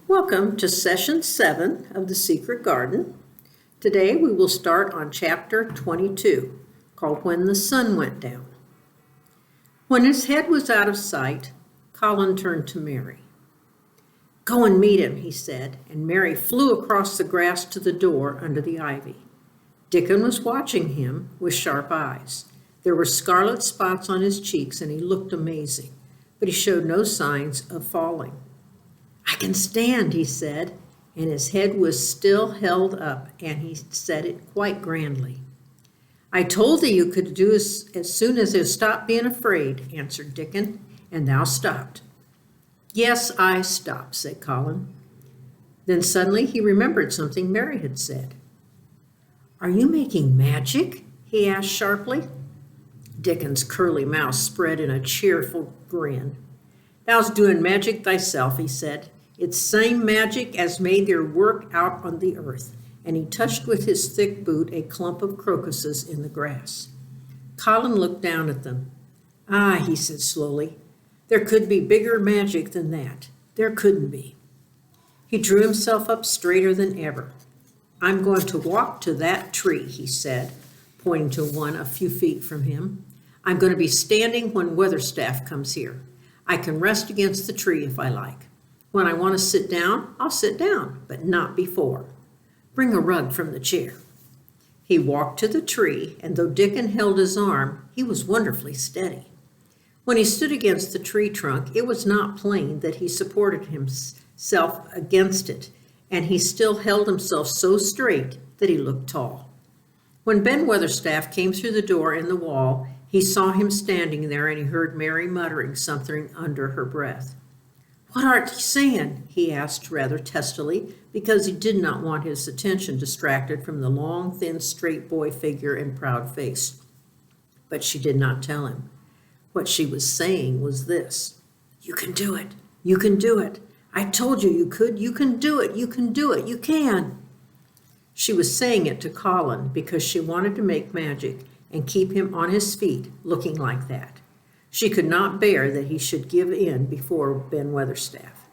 Welcome to Session 7 of The Secret Garden. Today we will start on Chapter 22, called When the Sun Went Down. When his head was out of sight, Colin turned to Mary. "Go and meet him," he said, and Mary flew across the grass to the door under the ivy. Dickon was watching him with sharp eyes. There were scarlet spots on his cheeks and he looked amazing, but he showed no signs of falling. "I can stand," he said, and his head was still held up, and he said it quite grandly. "I told thee you could do as soon as thou stopped being afraid," answered Dickon, "and thou stopped." "Yes, I stopped," said Colin. Then suddenly he remembered something Mary had said. "Are you making magic?" he asked sharply. Dickon's curly mouth spread in a cheerful grin. "Thou's doing magic thyself," he said. "It's same magic as made their work out on the earth," and he touched with his thick boot a clump of crocuses in the grass. Colin looked down at them. "Ah," he said slowly, "there could be bigger magic than that. There couldn't be." He drew himself up straighter than ever. "I'm going to walk to that tree," he said, pointing to one a few feet from him. "I'm going to be standing when Weatherstaff comes here. I can rest against the tree if I like. When I want to sit down, I'll sit down, but not before. Bring a rug from the chair." He walked to the tree, and though Dickon held his arm, he was wonderfully steady. When he stood against the tree trunk, it was not plain that he supported himself against it, and he still held himself so straight that he looked tall. When Ben Weatherstaff came through the door in the wall, he saw him standing there, and he heard Mary muttering something under her breath. "What art ye saying?" he asked rather testily, because he did not want his attention distracted from the long, thin, straight boy figure and proud face. But she did not tell him. What she was saying was this: "You can do it. You can do it. I told you you could. You can do it. You can do it. You can." She was saying it to Colin because she wanted to make magic and keep him on his feet looking like that. She could not bear that he should give in before Ben Weatherstaff.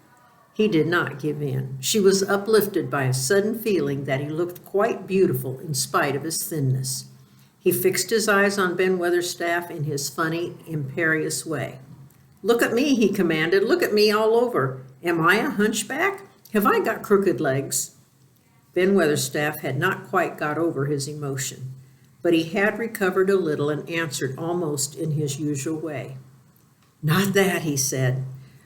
He did not give in. She was uplifted by a sudden feeling that he looked quite beautiful in spite of his thinness. He fixed his eyes on Ben Weatherstaff in his funny, imperious way. "Look at me," he commanded. "Look at me all over. Am I a hunchback? Have I got crooked legs?" Ben Weatherstaff had not quite got over his emotion, but he had recovered a little and answered almost in his usual way. "Not that," he said.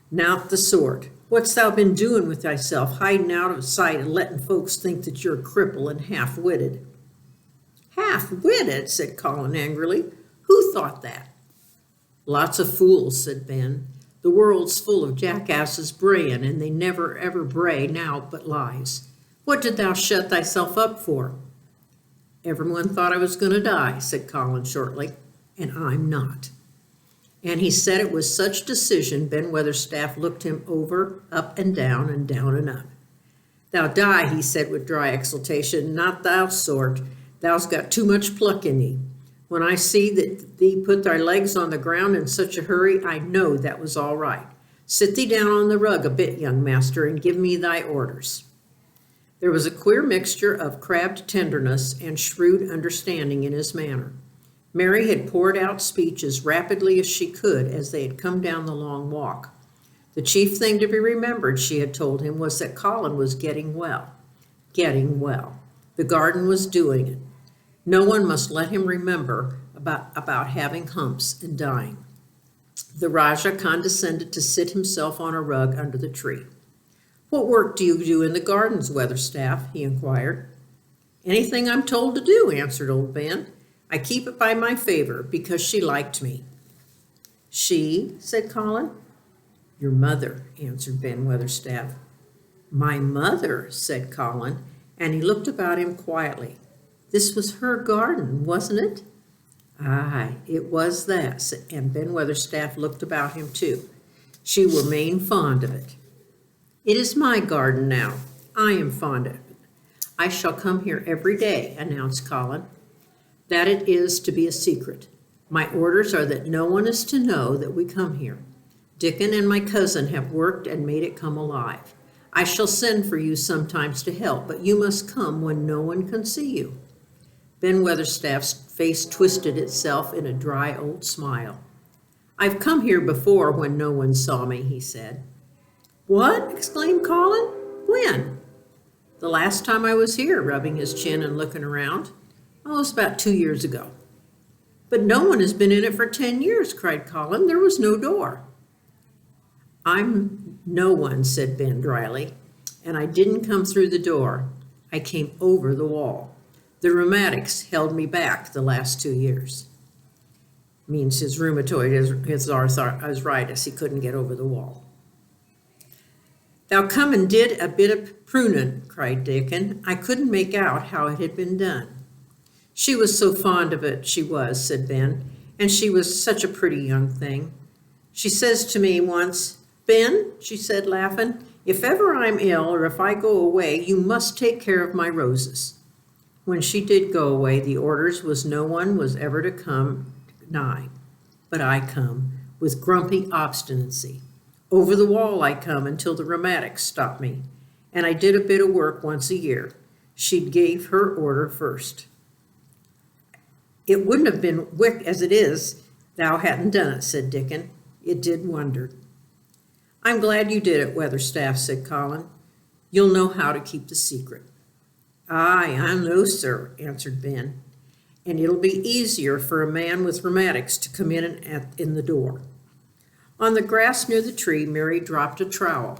"Not the sort. What's thou been doing with thyself, hiding out of sight and letting folks think that you're a cripple and half-witted?" "Half-witted?" said Colin angrily. "Who thought that?" "Lots of fools," said Ben. "The world's full of jackasses braying, and they never ever bray now but lies. What did thou shut thyself up for?" "Everyone thought I was going to die," said Colin shortly, "and I'm not." And he said it with such decision Ben Weatherstaff looked him over, up and down and up. "Thou die," he said with dry exultation, "not thou sort. Thou's got too much pluck in thee. When I see that thee put thy legs on the ground in such a hurry, I know that was all right. Sit thee down on the rug a bit, young master, and give me thy orders." There was a queer mixture of crabbed tenderness and shrewd understanding in his manner. Mary had poured out speech as rapidly as she could as they had come down the long walk. The chief thing to be remembered, she had told him, was that Colin was getting well. Getting well. The garden was doing it. No one must let him remember about having humps and dying. The Rajah condescended to sit himself on a rug under the tree. "What work do you do in the gardens, Weatherstaff?" he inquired. "Anything I'm told to do," answered old Ben. "I keep it by my favor because she liked me." "She?" said Colin. "Your mother," answered Ben Weatherstaff. "My mother," said Colin, and he looked about him quietly. This was her garden, wasn't it? Aye, it was that, and Ben Weatherstaff looked about him too. She were main fond of it. "It is my garden now. I am fond of it. I shall come here every day," announced Colin. "That it is to be a secret. My orders are that no one is to know that we come here. Dickon and my cousin have worked and made it come alive. I shall send for you sometimes to help, but you must come when no one can see you." Ben Weatherstaff's face twisted itself in a dry old smile. "I've come here before when no one saw me," he said. "What?" exclaimed Colin. "When?" "The last time I was here," rubbing his chin and looking around. "Oh, it was about 2 years ago." "But no one has been in it for 10 years, cried Colin. "There was no door." "I'm no one," said Ben dryly, "and I didn't come through the door. I came over the wall. The rheumatics held me back the last 2 years." Means his rheumatoid, his arthritis, he couldn't get over the wall. "Thou come and did a bit of prunin'," cried Dickon. "I couldn't make out how it had been done." "She was so fond of it, she was," said Ben, "and she was such a pretty young thing. She says to me once, 'Ben,' she said, laughing, 'if ever I'm ill or if I go away, you must take care of my roses.' When she did go away, the orders was no one was ever to come nigh. But I come, with grumpy obstinacy. Over the wall I come until the rheumatics stopped me, and I did a bit of work once a year. She gave her order first. It wouldn't have been wick as it is, thou hadn't done it," said Dickon. "It did wonder." "I'm glad you did it, Weatherstaff," said Colin. "You'll know how to keep the secret." "Aye, I know, sir," answered Ben. "And it'll be easier for a man with rheumatics to come in the door." On the grass near the tree, Mary dropped a trowel.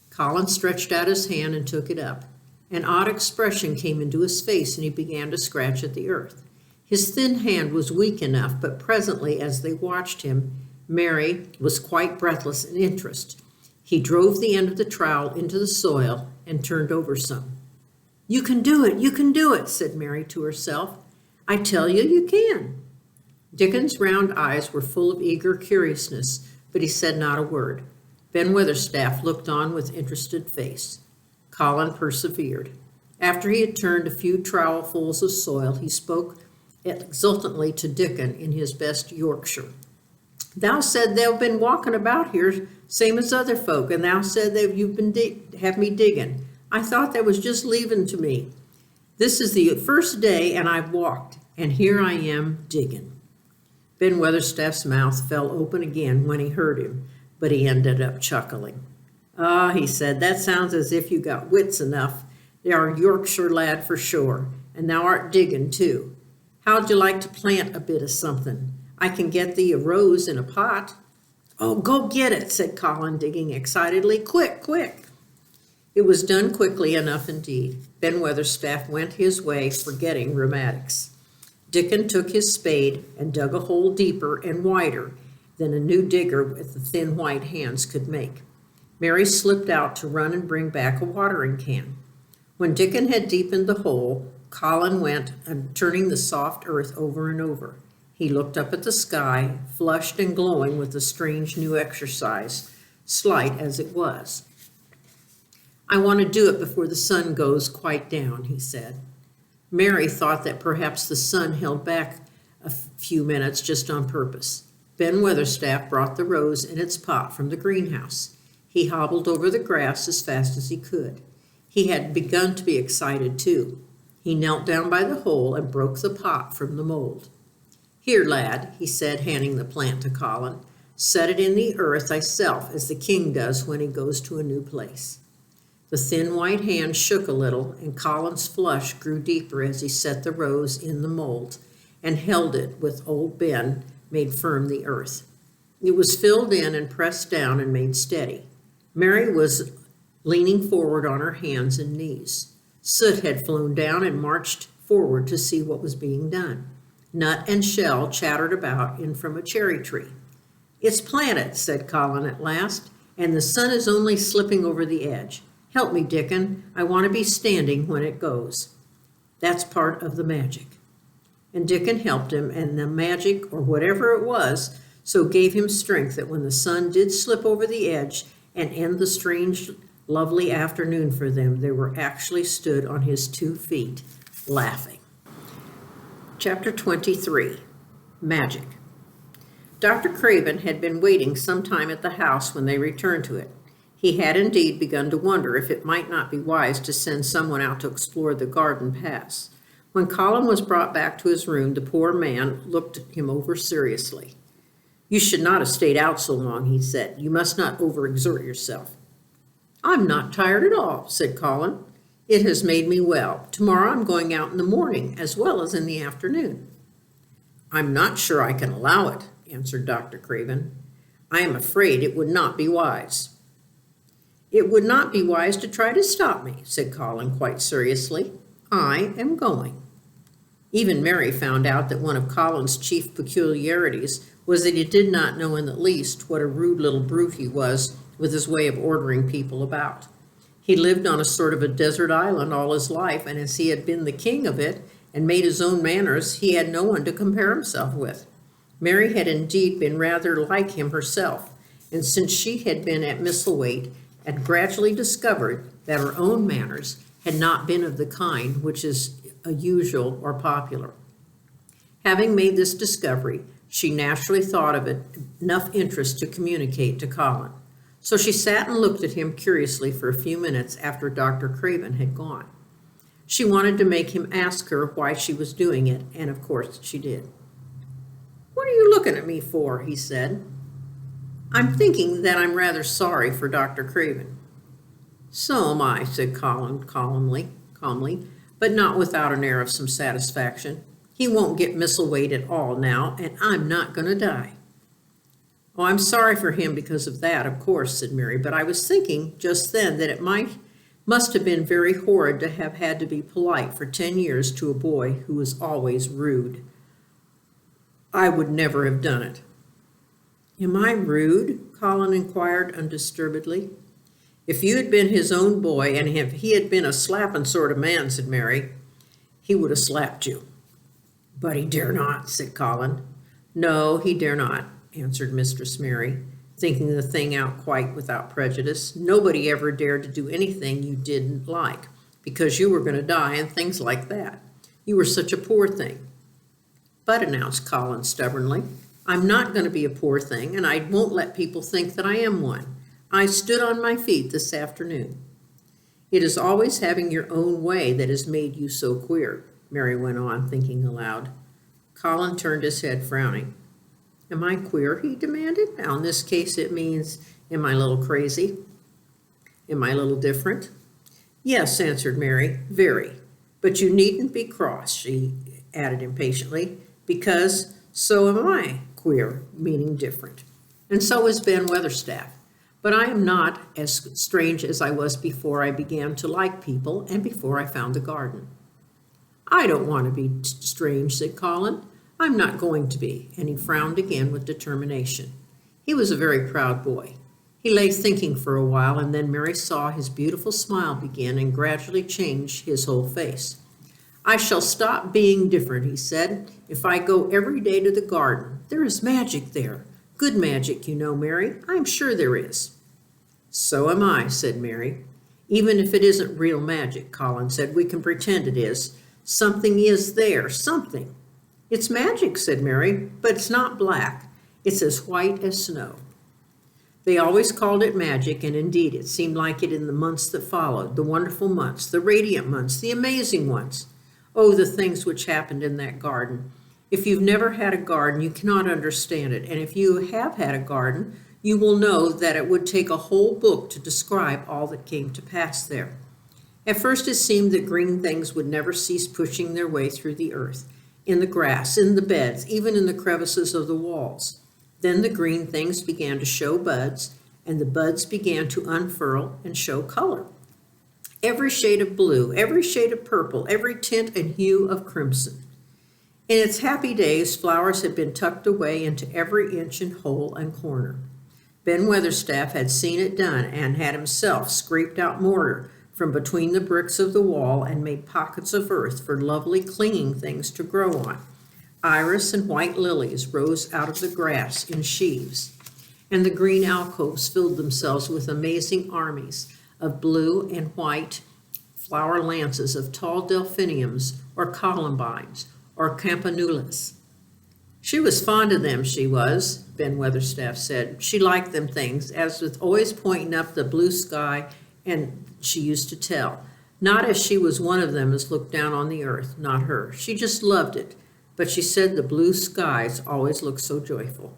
Colin stretched out his hand and took it up. An odd expression came into his face, and he began to scratch at the earth. His thin hand was weak enough, but presently, as they watched him, Mary was quite breathless in interest. He drove the end of the trowel into the soil and turned over some. "You can do it, you can do it," said Mary to herself. "I tell you, you can." Dickon's round eyes were full of eager curiousness, but he said not a word. Ben Weatherstaff looked on with interested face. Colin persevered. After he had turned a few trowelfuls of soil, he spoke exultantly to Dickon in his best Yorkshire. "Thou said they've been walking about here same as other folk, and thou said that you've been have me digging. I thought that was just leaving to me. This is the first day, and I've walked, and here I am digging." Ben Weatherstaff's mouth fell open again when he heard him, but he ended up chuckling. "Ah," he said, "that sounds as if you got wits enough. They are Yorkshire lad for sure, and thou art digging too. How'd you like to plant a bit of something? I can get thee a rose in a pot." "Oh, go get it," said Colin, digging excitedly. "Quick, quick." It was done quickly enough indeed. Ben Weatherstaff went his way, forgetting rheumatics. Dickon took his spade and dug a hole deeper and wider than a new digger with the thin white hands could make. Mary slipped out to run and bring back a watering can. When Dickon had deepened the hole, Colin went turning the soft earth over and over. He looked up at the sky, flushed and glowing with the strange new exercise, slight as it was. "I want to do it before the sun goes quite down," he said. Mary thought that perhaps the sun held back a few minutes just on purpose. Ben Weatherstaff brought the rose in its pot from the greenhouse. He hobbled over the grass as fast as he could. He had begun to be excited too. He knelt down by the hole and broke the pot from the mold. "Here, lad," he said, handing the plant to Colin. "Set it in the earth thyself, as the king does when he goes to a new place." The thin white hand shook a little, and Colin's flush grew deeper as he set the rose in the mold and held it with old Ben made firm the earth. It was filled in and pressed down and made steady. Mary was leaning forward on her hands and knees. Soot had flown down and marched forward to see what was being done. Nut and shell chattered about in from a cherry tree. "It's planted," said Colin at last, "and the sun is only slipping over the edge. Help me, Dickon. I want to be standing when it goes. That's part of the magic." And Dickon helped him, and the magic, or whatever it was, so gave him strength that when the sun did slip over the edge and end the strange, lovely afternoon for them, they were actually stood on his 2 feet, laughing. Chapter 23, Magic. Dr. Craven had been waiting some time at the house when they returned to it. He had indeed begun to wonder if it might not be wise to send someone out to explore the garden paths. When Colin was brought back to his room, the poor man looked him over seriously. "You should not have stayed out so long," he said. "You must not overexert yourself." "I'm not tired at all," said Colin. "It has made me well. Tomorrow I'm going out in the morning as well as in the afternoon." "I'm not sure I can allow it," answered Dr. Craven. "I am afraid it would not be wise." "It would not be wise to try to stop me," said Colin quite seriously. "I am going." Even Mary found out that one of Colin's chief peculiarities was that he did not know in the least what a rude little brute he was with his way of ordering people about. He lived on a sort of a desert island all his life, and as he had been the king of it and made his own manners, he had no one to compare himself with. Mary had indeed been rather like him herself, and since she had been at Misselthwaite, had gradually discovered that her own manners had not been of the kind which is usual or popular. Having made this discovery, she naturally thought of it enough interest to communicate to Colin. So she sat and looked at him curiously for a few minutes after Dr. Craven had gone. She wanted to make him ask her why she was doing it, and of course she did. "What are you looking at me for?" he said. "I'm thinking that I'm rather sorry for Dr. Craven." "So am I," said Colin calmly, but not without an air of some satisfaction. "He won't get Misselthwaite at all now, and I'm not going to die." "Oh, I'm sorry for him because of that, of course," said Mary, "but I was thinking just then that it must have been very horrid to have had to be polite for 10 years to a boy who was always rude. I would never have done it." "Am I rude?" Colin inquired undisturbedly. "If you had been his own boy, and if he had been a slapping sort of man," said Mary, "he would have slapped you." "But he dare not," said Colin. "No, he dare not," answered Mistress Mary, thinking the thing out quite without prejudice. "Nobody ever dared to do anything you didn't like, because you were going to die and things like that. You were such a poor thing." "But," announced Colin stubbornly, "I'm not going to be a poor thing, and I won't let people think that I am one. I stood on my feet this afternoon." "It is always having your own way that has made you so queer," Mary went on, thinking aloud. Colin turned his head, frowning. "Am I queer?" he demanded. "Now, in this case, it means, am I a little crazy? Am I a little different?" "Yes," answered Mary, "very. But you needn't be cross," she added impatiently, "because so am I queer, meaning different. And so is Ben Weatherstaff. But I am not as strange as I was before I began to like people and before I found the garden." "I don't want to be strange," said Colin. "I'm not going to be," and he frowned again with determination. He was a very proud boy. He lay thinking for a while, and then Mary saw his beautiful smile begin and gradually change his whole face. "I shall stop being different," he said, "if I go every day to the garden. There is magic there. Good magic, you know, Mary. I'm sure there is." "So am I," said Mary. "Even if it isn't real magic," Colin said, "we can pretend it is. Something is there, something." "It's magic," said Mary, "but it's not black. It's as white as snow." They always called it magic, and indeed it seemed like it in the months that followed, the wonderful months, the radiant months, the amazing ones. Oh, the things which happened in that garden. If you've never had a garden, you cannot understand it, and if you have had a garden, you will know that it would take a whole book to describe all that came to pass there. At first it seemed that green things would never cease pushing their way through the earth, in the grass, in the beds, even in the crevices of the walls. Then the green things began to show buds, and the buds began to unfurl and show color. Every shade of blue, every shade of purple, every tint and hue of crimson. In its happy days, flowers had been tucked away into every inch and hole and corner. Ben Weatherstaff had seen it done and had himself scraped out mortar from between the bricks of the wall and made pockets of earth for lovely clinging things to grow on. Iris and white lilies rose out of the grass in sheaves, and the green alcoves filled themselves with amazing armies of blue and white flower lances of tall delphiniums or columbines or campanulas. She was fond of them, she was, Ben Weatherstaff said. She liked them things, as with always pointing up the blue sky, and she used to tell. Not as she was one of them as looked down on the earth, not her. She just loved it, but she said the blue skies always looked so joyful.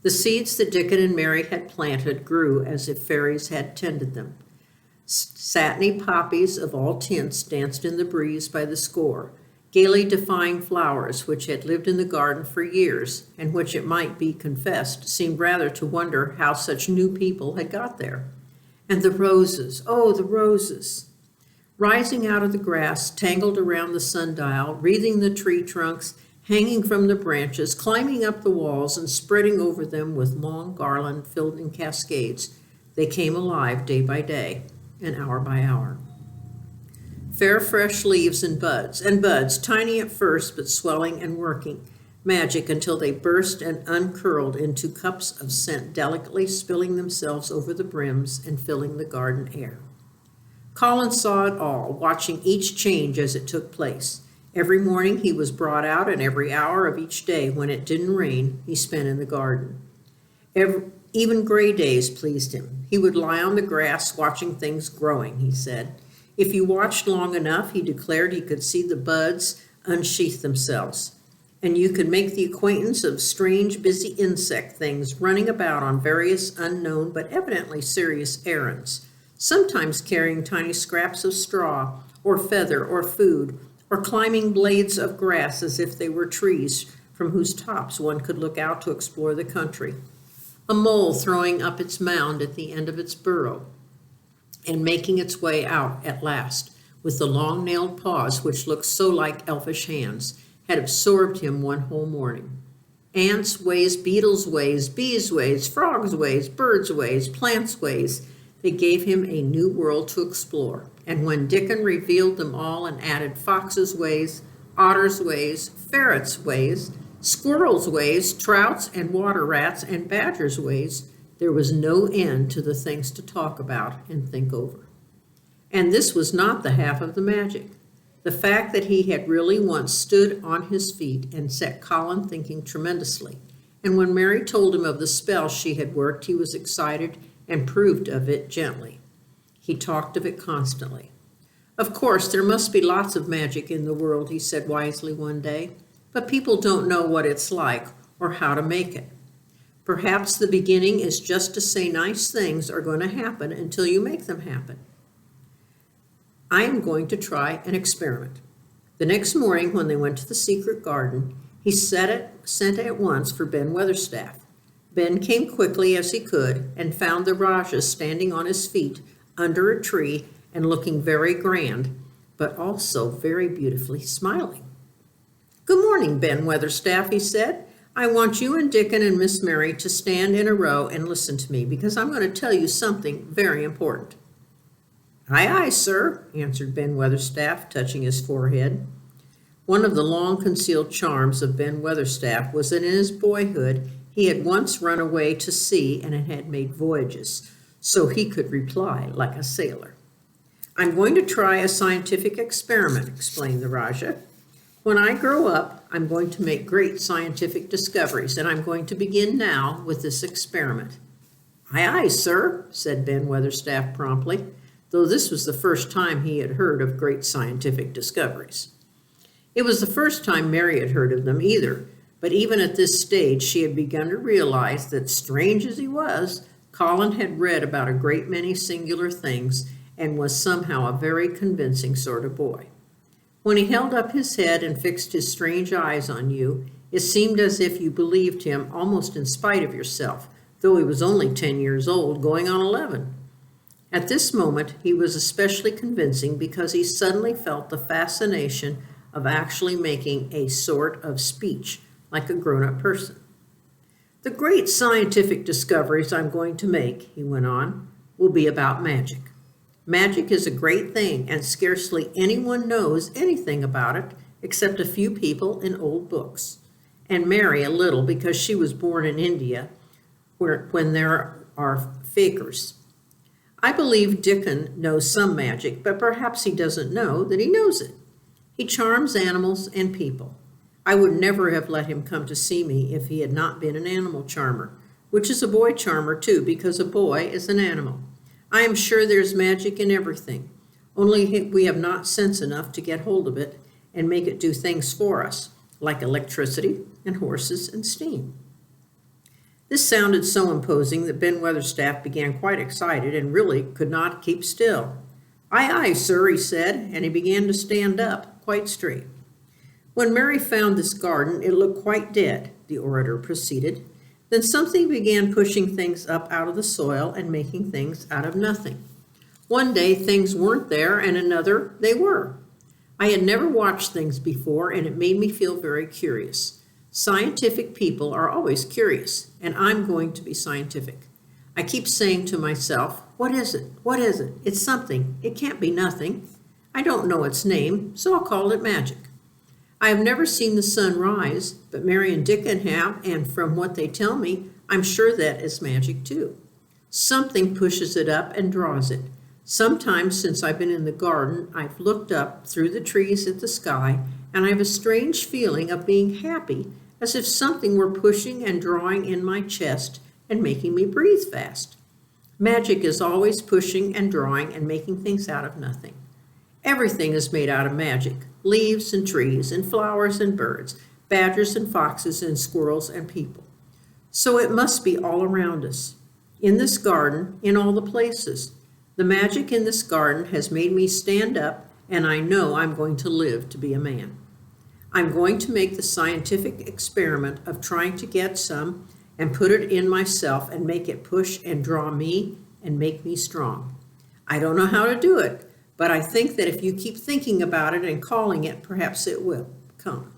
The seeds that Dickon and Mary had planted grew as if fairies had tended them. Satiny poppies of all tints danced in the breeze by the score, gaily defying flowers which had lived in the garden for years, and which, it might be confessed, seemed rather to wonder how such new people had got there. And the roses, oh, the roses! Rising out of the grass, tangled around the sundial, wreathing the tree trunks, hanging from the branches, climbing up the walls, and spreading over them with long garland filled in cascades, they came alive day by day and hour by hour. Fair fresh leaves and buds, tiny at first but swelling and working, magic until they burst and uncurled into cups of scent, delicately spilling themselves over the brims and filling the garden air. Colin saw it all, watching each change as it took place. Every morning he was brought out, and every hour of each day, when it didn't rain, he spent in the garden. Even gray days pleased him. He would lie on the grass watching things growing, he said. If you watched long enough, he declared, he could see the buds unsheath themselves, and you could make the acquaintance of strange, busy insect things running about on various unknown but evidently serious errands, sometimes carrying tiny scraps of straw or feather or food, or climbing blades of grass as if they were trees from whose tops one could look out to explore the country. A mole throwing up its mound at the end of its burrow, and making its way out at last, with the long-nailed paws which looked so like elfish hands, had absorbed him one whole morning. Ants' ways, beetles' ways, bees' ways, frogs' ways, birds' ways, plants' ways, they gave him a new world to explore. And when Dickon revealed them all and added foxes' ways, otters' ways, ferrets' ways, squirrels' ways, trouts and water rats and badgers' ways, there was no end to the things to talk about and think over. And this was not the half of the magic. The fact that he had really once stood on his feet and set Colin thinking tremendously. And when Mary told him of the spell she had worked, he was excited and proved of it gently. He talked of it constantly. Of course, there must be lots of magic in the world, he said wisely one day, but people don't know what it's like or how to make it. Perhaps the beginning is just to say nice things are going to happen until you make them happen. I am going to try an experiment. The next morning, when they went to the secret garden, he sent at once for Ben Weatherstaff. Ben came quickly as he could and found the Rajah standing on his feet under a tree and looking very grand, but also very beautifully smiling. "Good morning, Ben Weatherstaff," he said. "I want you and Dickon and Miss Mary to stand in a row and listen to me, because I'm going to tell you something very important." "Aye, aye, sir," answered Ben Weatherstaff, touching his forehead. One of the long-concealed charms of Ben Weatherstaff was that in his boyhood he had once run away to sea and had made voyages, so he could reply like a sailor. "I'm going to try a scientific experiment," explained the Rajah. "When I grow up, I'm going to make great scientific discoveries, and I'm going to begin now with this experiment." "Aye, aye, sir," said Ben Weatherstaff promptly, though this was the first time he had heard of great scientific discoveries. It was the first time Mary had heard of them either, but even at this stage she had begun to realize that, strange as he was, Colin had read about a great many singular things and was somehow a very convincing sort of boy. When he held up his head and fixed his strange eyes on you, it seemed as if you believed him almost in spite of yourself, though he was only 10 years old, going on 11. At this moment, he was especially convincing because he suddenly felt the fascination of actually making a sort of speech like a grown-up person. "The great scientific discoveries I'm going to make," he went on, "will be about magic. Magic is a great thing, and scarcely anyone knows anything about it except a few people in old books, and Mary a little because she was born in India, when there are fakirs. I believe Dickon knows some magic, but perhaps he doesn't know that he knows it. He charms animals and people. I would never have let him come to see me if he had not been an animal charmer, which is a boy charmer too, because a boy is an animal. I am sure there's magic in everything, only we have not sense enough to get hold of it and make it do things for us, like electricity and horses and steam. This sounded so imposing that Ben Weatherstaff began quite excited and really could not keep still. "Aye, aye, sir," he said, and he began to stand up quite straight. "When Mary found this garden, it looked quite dead," the orator proceeded. "Then something began pushing things up out of the soil and making things out of nothing. One day things weren't there, and another they were. I had never watched things before, and it made me feel very curious. Scientific people are always curious, and I'm going to be scientific. I keep saying to myself, what is it? What is it? It's something. It can't be nothing. I don't know its name, so I'll call it magic. I have never seen the sun rise, but Mary and Dickon have, and from what they tell me, I'm sure that is magic too. Something pushes it up and draws it. Sometimes since I've been in the garden, I've looked up through the trees at the sky, and I have a strange feeling of being happy, as if something were pushing and drawing in my chest and making me breathe fast. Magic is always pushing and drawing and making things out of nothing. Everything is made out of magic, leaves and trees and flowers and birds, badgers and foxes and squirrels and people. So it must be all around us, in this garden, in all the places. The magic in this garden has made me stand up, and I know I'm going to live to be a man. I'm going to make the scientific experiment of trying to get some and put it in myself and make it push and draw me and make me strong. I don't know how to do it, but I think that if you keep thinking about it and calling it, perhaps it will come.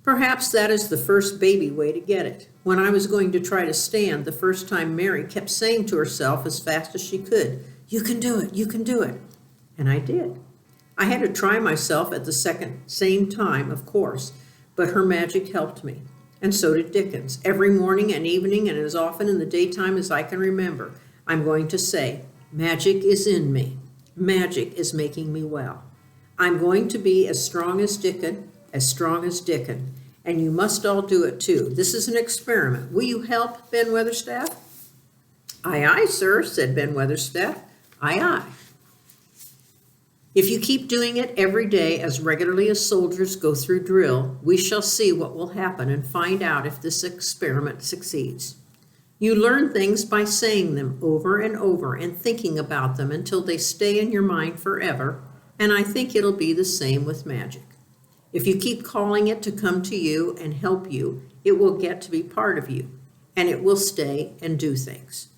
Perhaps that is the first baby way to get it. When I was going to try to stand the first time, Mary kept saying to herself as fast as she could, "You can do it, you can do it." And I did. I had to try myself at the same time, of course, but her magic helped me. And so did Dickens. Every morning and evening and as often in the daytime as I can remember, I'm going to say, magic is in me. Magic is making me well. I'm going to be as strong as Dickon, and you must all do it too. This is an experiment. Will you help, Ben Weatherstaff? "Aye, aye, sir," said Ben Weatherstaff. "Aye, aye." If you keep doing it every day as regularly as soldiers go through drill, we shall see what will happen and find out if this experiment succeeds. You learn things by saying them over and over and thinking about them until they stay in your mind forever, and I think it'll be the same with magic. If you keep calling it to come to you and help you, it will get to be part of you, and it will stay and do things.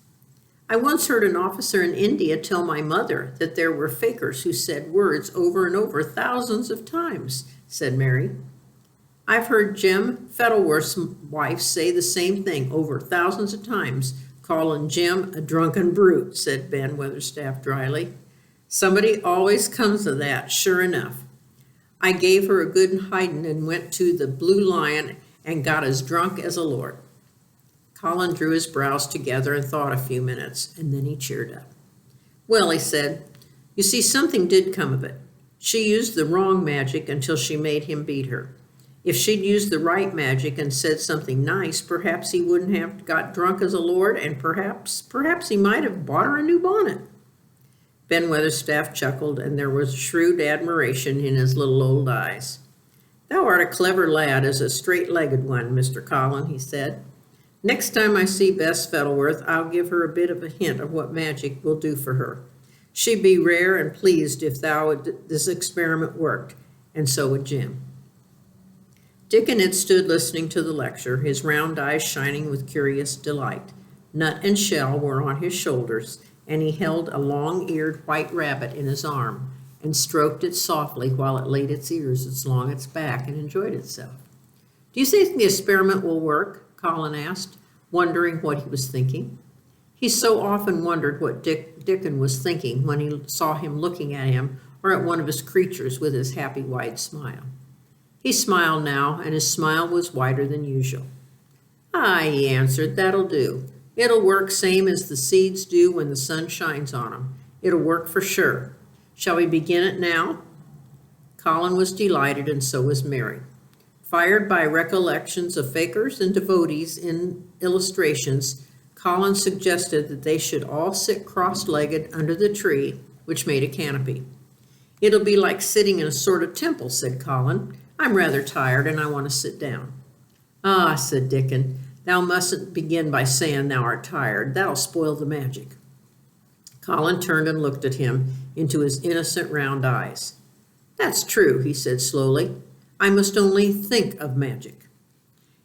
I once heard an officer in India tell my mother that there were fakers who said words over and over thousands of times, said Mary. I've heard Jim Fettleworth's wife say the same thing over thousands of times, calling Jim a drunken brute, said Ben Weatherstaff dryly. Somebody always comes of that, sure enough. I gave her a good hiding and went to the Blue Lion and got as drunk as a lord. Colin drew his brows together and thought a few minutes, and then he cheered up. Well, he said, you see, something did come of it. She used the wrong magic until she made him beat her. If she'd used the right magic and said something nice, perhaps he wouldn't have got drunk as a lord, and perhaps he might have bought her a new bonnet. Ben Weatherstaff chuckled, and there was shrewd admiration in his little old eyes. Thou art a clever lad as a straight-legged one, Mr. Colin, he said. Next time I see Bess Fettleworth, I'll give her a bit of a hint of what magic will do for her. She'd be rare and pleased if this experiment worked, and so would Jim. Dickon had stood listening to the lecture, his round eyes shining with curious delight. Nut and Shell were on his shoulders, and he held a long-eared white rabbit in his arm and stroked it softly while it laid its ears along its back and enjoyed itself. Do you think the experiment will work? Colin asked, wondering what he was thinking. He so often wondered what Dickon was thinking when he saw him looking at him or at one of his creatures with his happy wide smile. He smiled now, and his smile was wider than usual. Aye, he answered, that'll do. It'll work same as the seeds do when the sun shines on 'em. It'll work for sure. Shall we begin it now? Colin was delighted, and so was Mary. Fired by recollections of fakers and devotees in illustrations, Colin suggested that they should all sit cross-legged under the tree, which made a canopy. "It'll be like sitting in a sort of temple," said Colin. "I'm rather tired, and I want to sit down." "Ah," said Dickon, "thou mustn't begin by saying thou art tired. That'll spoil the magic." Colin turned and looked at him into his innocent round eyes. "That's true," he said slowly. "I must only think of magic."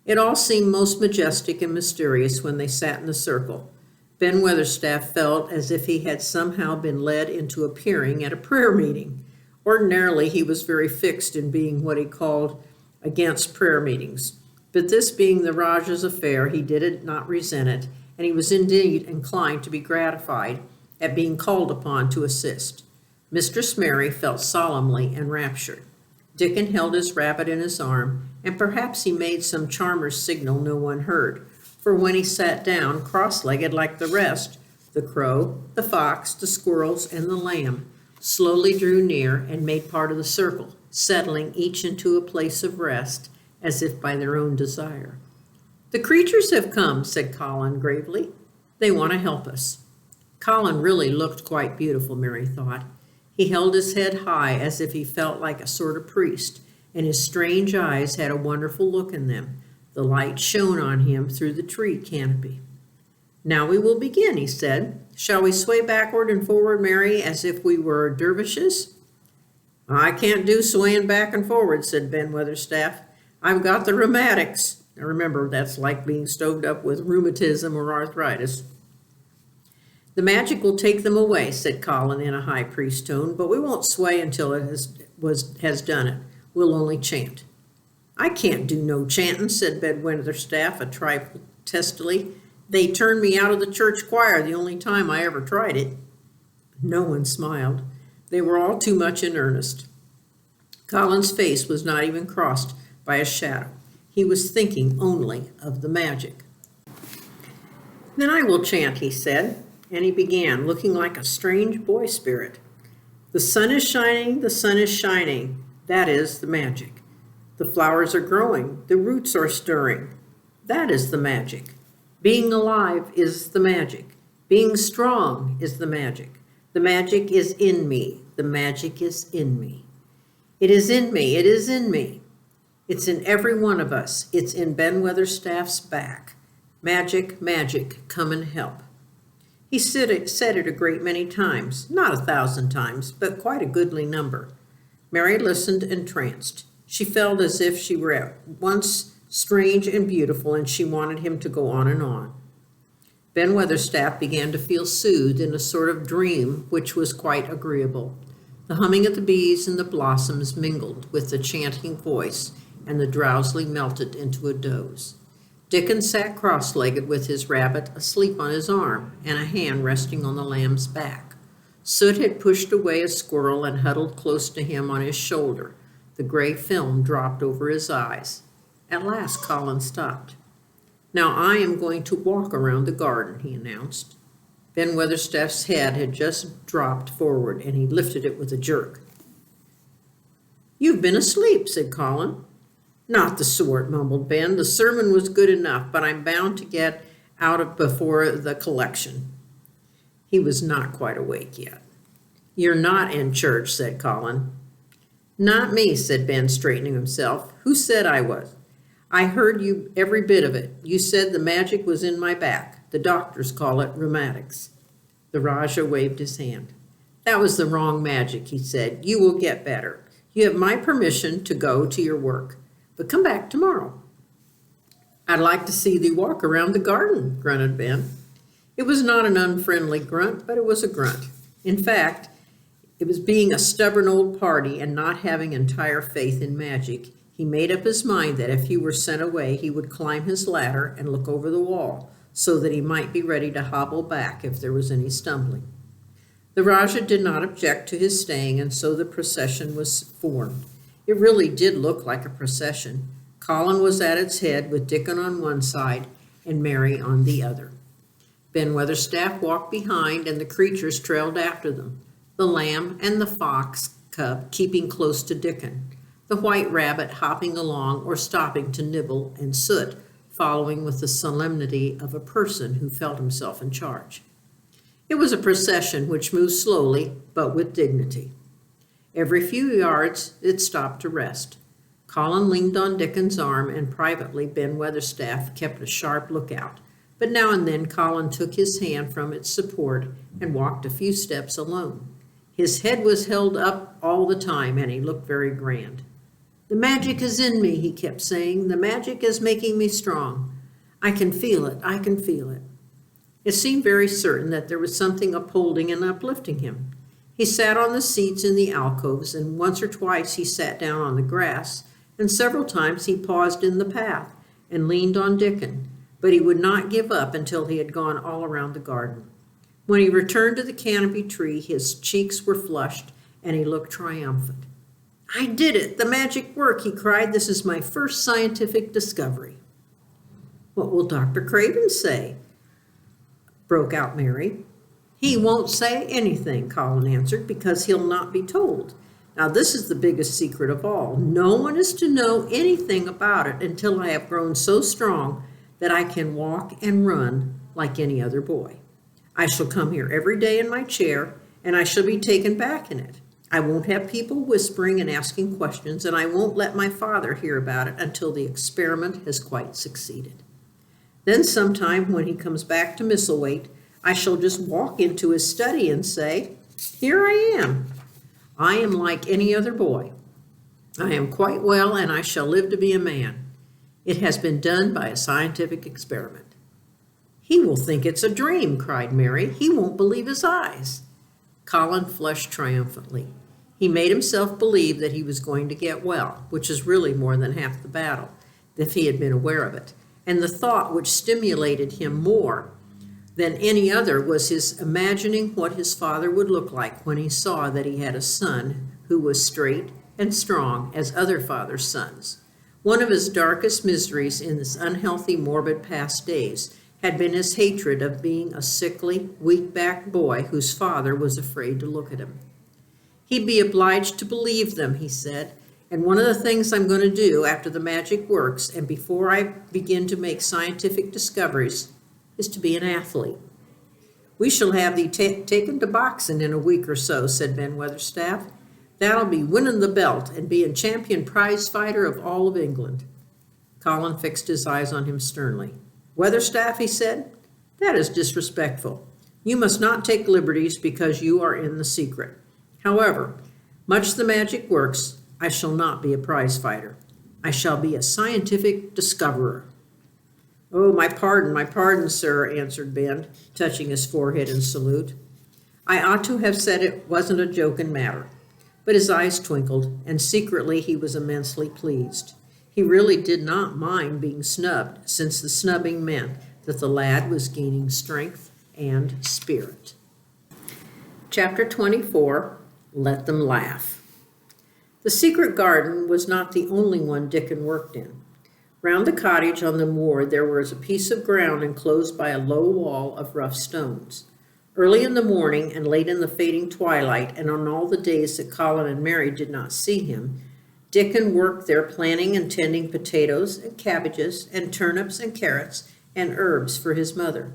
It all seemed most majestic and mysterious when they sat in the circle. Ben Weatherstaff felt as if he had somehow been led into appearing at a prayer meeting. Ordinarily, he was very fixed in being what he called against prayer meetings. But this being the Rajah's affair, he did not resent it, and he was indeed inclined to be gratified at being called upon to assist. Mistress Mary felt solemnly enraptured. Dickon held his rabbit in his arm, and perhaps he made some charmer's signal no one heard, for when he sat down, cross-legged like the rest, the crow, the fox, the squirrels, and the lamb slowly drew near and made part of the circle, settling each into a place of rest, as if by their own desire. "The creatures have come," said Colin gravely. "They want to help us." Colin really looked quite beautiful, Mary thought. He held his head high as if he felt like a sort of priest, and his strange eyes had a wonderful look in them. The light shone on him through the tree canopy. "Now we will begin," he said. "Shall we sway backward and forward, Mary, as if we were dervishes?" "I can't do swaying back and forward," said Ben Weatherstaff. "I've got the rheumatics." Now remember, that's like being stoved up with rheumatism or arthritis. "The magic will take them away," said Colin in a high priest tone, "but we won't sway until it has done it. We'll only chant." "I can't do no chanting," said Ben Weatherstaff a trifle testily. "They turned me out of the church choir the only time I ever tried it." No one smiled. They were all too much in earnest. Colin's face was not even crossed by a shadow. He was thinking only of the magic. "Then I will chant," he said, and he began, looking like a strange boy spirit. "The sun is shining, the sun is shining." That is the magic. "The flowers are growing, the roots are stirring." That is the magic. "Being alive is the magic. Being strong is the magic. The magic is in me. The magic is in me. It is in me. It is in me. It's in every one of us. It's in Ben Weatherstaff's back. Magic, magic, come and help." He said it a great many times, not 1,000 times, but quite a goodly number. Mary listened entranced. She felt as if she were at once strange and beautiful, and she wanted him to go on and on. Ben Weatherstaff began to feel soothed in a sort of dream which was quite agreeable. The humming of the bees and the blossoms mingled with the chanting voice, and the drowsily melted into a doze. Dickon sat cross-legged with his rabbit asleep on his arm and a hand resting on the lamb's back. Soot had pushed away a squirrel and huddled close to him on his shoulder. The gray film dropped over his eyes. At last Colin stopped. "Now I am going to walk around the garden," he announced. Ben Weatherstaff's head had just dropped forward, and he lifted it with a jerk. "You've been asleep," said Colin. "Not the sort," mumbled Ben. "The sermon was good enough, but I'm bound to get out of before the collection." He was not quite awake yet. "You're not in church," said Colin. "Not me," said Ben, straightening himself. "Who said I was? I heard you every bit of it. You said the magic was in my back. The doctors call it rheumatics." The Rajah waved his hand. "That was the wrong magic," he said. "You will get better. You have my permission to go to your work. But come back tomorrow." "I'd like to see thee walk around the garden," grunted Ben. It was not an unfriendly grunt, but it was a grunt. In fact, it was being a stubborn old party and not having entire faith in magic. He made up his mind that if he were sent away, he would climb his ladder and look over the wall, so that he might be ready to hobble back if there was any stumbling. The Rajah did not object to his staying, and so the procession was formed. It really did look like a procession. Colin was at its head, with Dickon on one side and Mary on the other. Ben Weatherstaff walked behind, and the creatures trailed after them, the lamb and the fox cub keeping close to Dickon. the white rabbit hopping along or stopping to nibble, and Soot following with the solemnity of a person who felt himself in charge. It was a procession which moved slowly, but with dignity. Every few yards it stopped to rest. Colin leaned on Dickon's arm, and privately Ben Weatherstaff kept a sharp lookout. But now and then Colin took his hand from its support and walked a few steps alone. His head was held up all the time, and he looked very grand. "The magic is in me," he kept saying. "The magic is making me strong. I can feel it. I can feel it." It seemed very certain that there was something upholding and uplifting him. He sat on the seats in the alcoves, and once or twice he sat down on the grass, and several times he paused in the path and leaned on Dickon, but he would not give up until he had gone all around the garden. When he returned to the canopy tree, his cheeks were flushed, and he looked triumphant. "I did it! The magic work!" he cried. "This is my first scientific discovery." "What will Dr. Craven say?" broke out Mary. "He won't say anything," Colin answered, "because he'll not be told. Now this is the biggest secret of all. No one is to know anything about it until I have grown so strong that I can walk and run like any other boy. I shall come here every day in my chair, and I shall be taken back in it. I won't have people whispering and asking questions, and I won't let my father hear about it until the experiment has quite succeeded. Then sometime when he comes back to Misselthwaite, I shall just walk into his study and say, 'Here I am. I am like any other boy. I am quite well, and I shall live to be a man. It has been done by a scientific experiment.'" "He will think it's a dream," cried Mary. "He won't believe his eyes." Colin flushed triumphantly. He made himself believe that he was going to get well, which is really more than half the battle, if he had been aware of it. And the thought which stimulated him more than any other was his imagining what his father would look like when he saw that he had a son who was straight and strong as other fathers' sons. One of his darkest miseries in his unhealthy, morbid past days had been his hatred of being a sickly, weak-backed boy whose father was afraid to look at him. "He'd be obliged to believe them," he said, "and one of the things I'm going to do after the magic works and before I begin to make scientific discoveries is to be an athlete." "We shall have thee taken to boxing in a week or so," said Ben Weatherstaff. "That'll be winning the belt and being champion prize fighter of all of England." Colin fixed his eyes on him sternly. "Weatherstaff," he said, "that is disrespectful. You must not take liberties because you are in the secret. However, much the magic works, I shall not be a prize fighter. I shall be a scientific discoverer." "Oh, my pardon, sir," answered Ben, touching his forehead in salute. "I ought to have said it wasn't a joking matter." But his eyes twinkled, and secretly he was immensely pleased. He really did not mind being snubbed, since the snubbing meant that the lad was gaining strength and spirit. Chapter 24, Let Them Laugh. The secret garden was not the only one Dickon worked in. Round the cottage on the moor there was a piece of ground enclosed by a low wall of rough stones. Early in the morning and late in the fading twilight, and on all the days that Colin and Mary did not see him, Dickon worked there planting and tending potatoes and cabbages and turnips and carrots and herbs for his mother.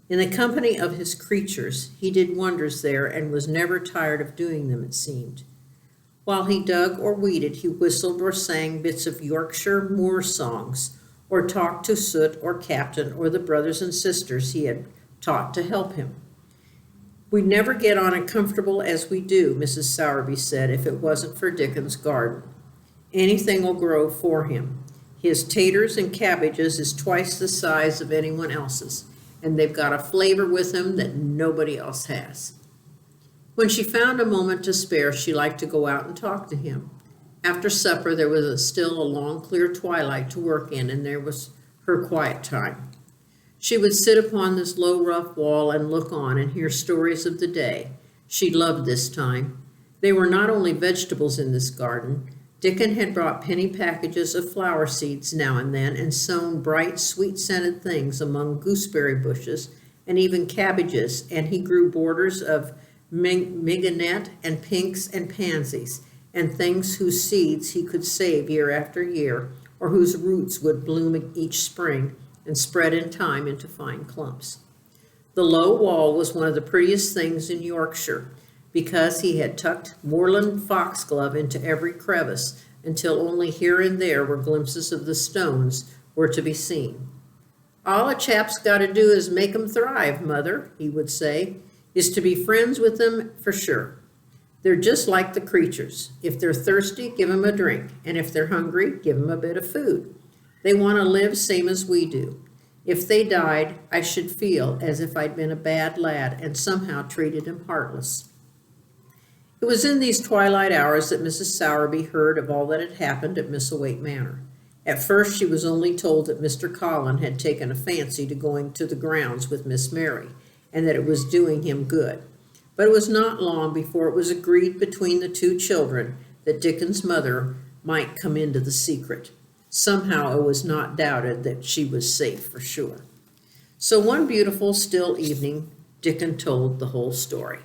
In the company of his creatures, he did wonders there and was never tired of doing them, it seemed. While he dug or weeded, he whistled or sang bits of Yorkshire moor songs, or talked to Soot or Captain or the brothers and sisters he had taught to help him. "We'd never get on as comfortable as we do," Mrs. Sowerby said, "if it wasn't for Dickon's garden. Anything will grow for him. His taters and cabbages is twice the size of anyone else's, and they've got a flavor with them that nobody else has." When she found a moment to spare, she liked to go out and talk to him. After supper, there was still a long, clear twilight to work in, and there was her quiet time. She would sit upon this low, rough wall and look on and hear stories of the day. She loved this time. There were not only vegetables in this garden. Dickon had brought penny packages of flower seeds now and then and sown bright, sweet-scented things among gooseberry bushes and even cabbages, and he grew borders of mignonette and pinks and pansies, and things whose seeds he could save year after year, or whose roots would bloom each spring and spread in time into fine clumps. The low wall was one of the prettiest things in Yorkshire, because he had tucked moorland foxglove into every crevice until only here and there where glimpses of the stones were to be seen. "All a chap's got to do is make 'em thrive, Mother," he would say, "is to be friends with them for sure. They're just like the creatures. If they're thirsty, give 'em a drink, and if they're hungry, give 'em a bit of food. They want to live same as we do. If they died, I should feel as if I'd been a bad lad and somehow treated 'em heartless." It was in these twilight hours that Mrs. Sowerby heard of all that had happened at Misselthwaite Manor. At first she was only told that Mr. Colin had taken a fancy to going to the grounds with Miss Mary, and that it was doing him good. But it was not long before it was agreed between the two children that Dickon's mother might come into the secret. Somehow it was not doubted that she was safe for sure. So one beautiful still evening, Dickon told the whole story,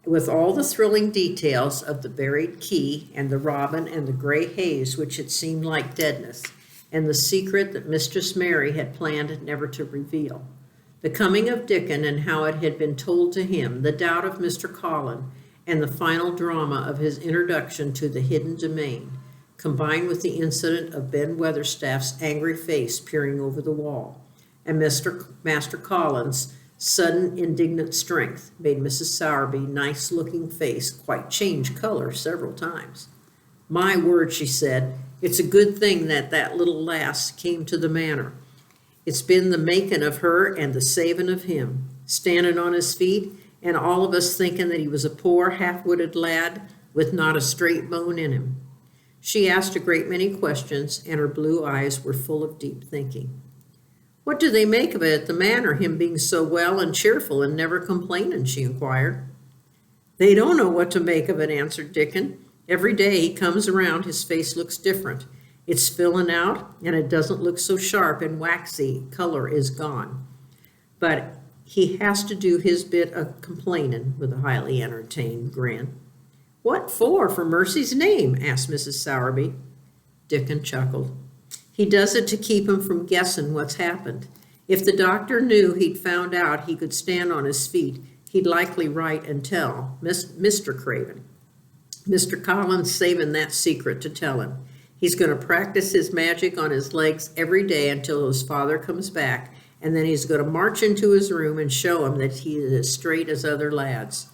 with all the thrilling details of the buried key and the robin and the gray haze which had seemed like deadness, and the secret that Mistress Mary had planned never to reveal. The coming of Dickon and how it had been told to him, the doubt of Mr. Colin, and the final drama of his introduction to the hidden domain, combined with the incident of Ben Weatherstaff's angry face peering over the wall, and Master Colin's sudden indignant strength, made Mrs. Sowerby's nice-looking face quite change color several times. "My word," she said, "it's a good thing that that little lass came to the manor. It's been the making of her and the saving of him, standing on his feet, and all of us thinking that he was a poor half-witted lad with not a straight bone in him." She asked a great many questions, and her blue eyes were full of deep thinking. "What do they make of it at the manor, him being so well and cheerful and never complaining?" she inquired. "They don't know what to make of it," answered Dickon. "Every day he comes around, his face looks different. It's filling out, and it doesn't look so sharp and waxy. Color is gone. But he has to do his bit of complaining," with a highly entertained grin. "What for mercy's name?" asked Mrs. Sowerby. Dickon chuckled. "He does it to keep him from guessing what's happened. If the doctor knew he'd found out he could stand on his feet, he'd likely write and tell Mr. Craven. Mr. Colin's saving that secret to tell him. He's going to practice his magic on his legs every day until his father comes back, and then he's going to march into his room and show him that he is as straight as other lads.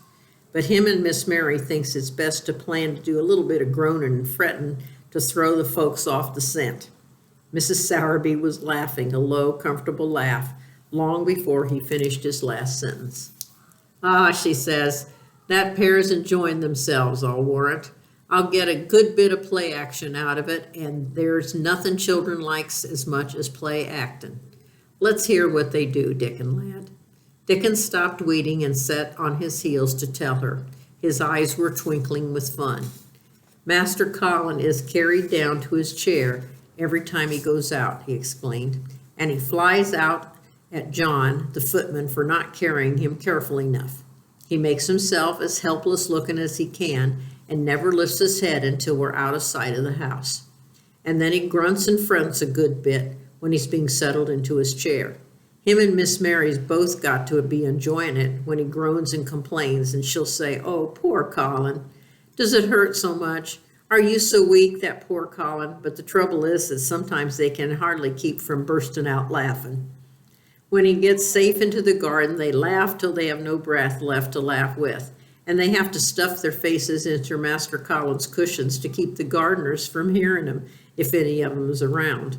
But him and Miss Mary thinks it's best to plan to do a little bit of groaning and fretting to throw the folks off the scent." Mrs. Sowerby was laughing, a low, comfortable laugh, long before he finished his last sentence. "Ah," she says, "that pair's enjoying themselves, I'll warrant. I'll get a good bit of play action out of it, and there's nothing children likes as much as play acting. Let's hear what they do, Dickon lad." Dickon stopped weeding and set on his heels to tell her. His eyes were twinkling with fun. "Master Colin is carried down to his chair every time he goes out," he explained, "and he flies out at John, the footman, for not carrying him careful enough. He makes himself as helpless looking as he can and never lifts his head until we're out of sight of the house. And then he grunts and fronts a good bit when he's being settled into his chair. Him and Miss Mary's both got to be enjoying it when he groans and complains, and she'll say, 'Oh, poor Colin. Does it hurt so much? Are you so weak, that poor Colin?' But the trouble is that sometimes they can hardly keep from bursting out laughing. When he gets safe into the garden, they laugh till they have no breath left to laugh with, and they have to stuff their faces into Master Colin's cushions to keep the gardeners from hearing him, if any of 'em is around."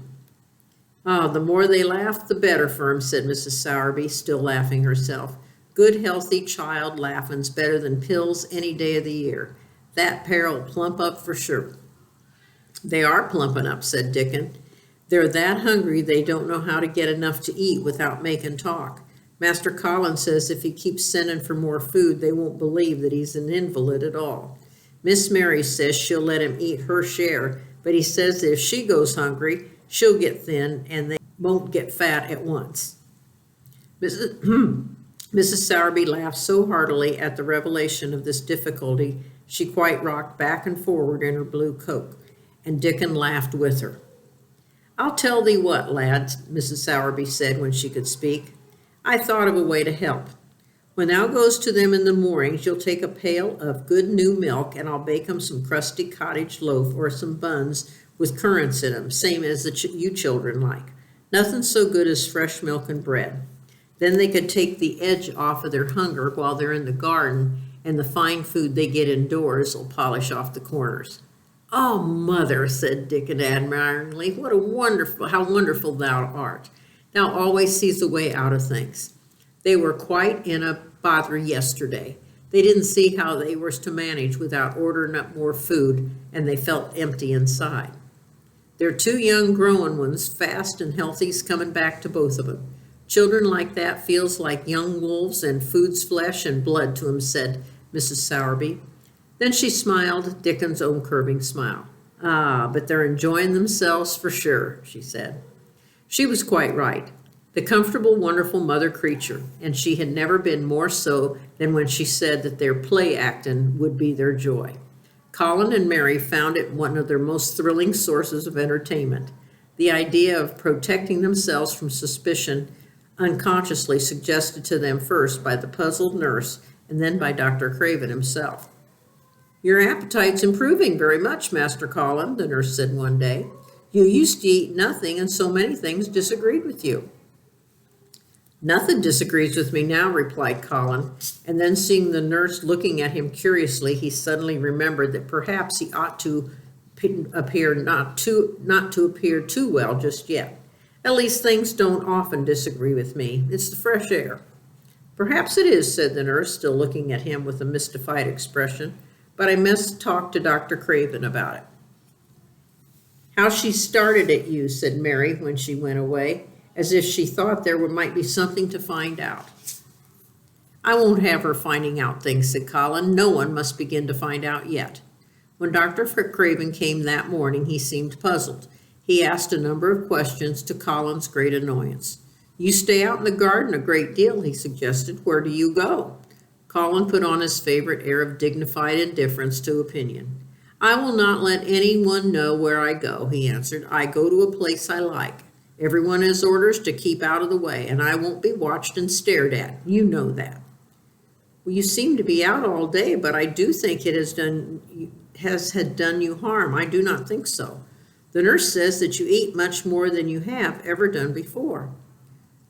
"Ah, the more they laugh, the better for 'em," said Mrs. Sowerby, still laughing herself. "Good, healthy child laughing's better than pills any day of the year. That pair'll plump up for sure." "They are plumping up," said Dickon. "They're that hungry they don't know how to get enough to eat without making talk. Master Colin says if he keeps sending for more food, they won't believe that he's an invalid at all. Miss Mary says she'll let him eat her share, but he says that if she goes hungry, she'll get thin and they won't get fat at once." Mrs. Sowerby laughed so heartily at the revelation of this difficulty, She quite rocked back and forward in her blue coat, and Dickon laughed with her. "I'll tell thee what, lad," Mrs. Sowerby said when she could speak. "I thought of a way to help. When thou goes to them in the mornings, you'll take a pail of good new milk, and I'll bake 'em some crusty cottage loaf or some buns with currants in 'em, same as you children like. Nothing so good as fresh milk and bread. Then they could take the edge off of their hunger while they're in the garden, and the fine food they get indoors will polish off the corners." "Oh, mother," said Dickon admiringly, how wonderful thou art. Thou always sees a way out of things. They were quite in a bother yesterday. They didn't see how they was to manage without ordering up more food, and they felt empty inside. They're two young growing ones, fast and healthy's coming back to both of 'em. Children like that feels like young wolves, and food's flesh and blood to 'em," said Mrs. Sowerby. Then she smiled Dickon's own curving smile. "Ah, but they're enjoying themselves for sure," she said. She was quite right. The comfortable, wonderful mother creature, and she had never been more so than when she said that their play acting would be their joy. Colin and Mary found it one of their most thrilling sources of entertainment. The idea of protecting themselves from suspicion unconsciously suggested to them first by the puzzled nurse and then by Dr. Craven himself. "Your appetite's improving very much, Master Colin," the nurse said one day. "You used to eat nothing, and so many things disagreed with you." "Nothing disagrees with me now," replied Colin, and then seeing the nurse looking at him curiously, he suddenly remembered that perhaps he ought to appear not to appear too well just yet. "At least things don't often disagree with me. It's the fresh air." "Perhaps it is," said the nurse, still looking at him with a mystified expression, "but I must talk to Dr. Craven about it." "How she started at you," said Mary when she went away, as if she thought there might be something to find out. "I won't have her finding out things," said Colin. "No one must begin to find out yet." When Dr. Craven came that morning, he seemed puzzled. He asked a number of questions, to Colin's great annoyance. "You stay out in the garden a great deal," he suggested. "Where do you go?" Colin put on his favorite air of dignified indifference to opinion. "I will not let anyone know where I go," he answered. "I go to a place I like. Everyone has orders to keep out of the way, and I won't be watched and stared at. You know that." "Well, you seem to be out all day, but I do think it has done you harm. I do not think so. The nurse says that you eat much more than you have ever done before."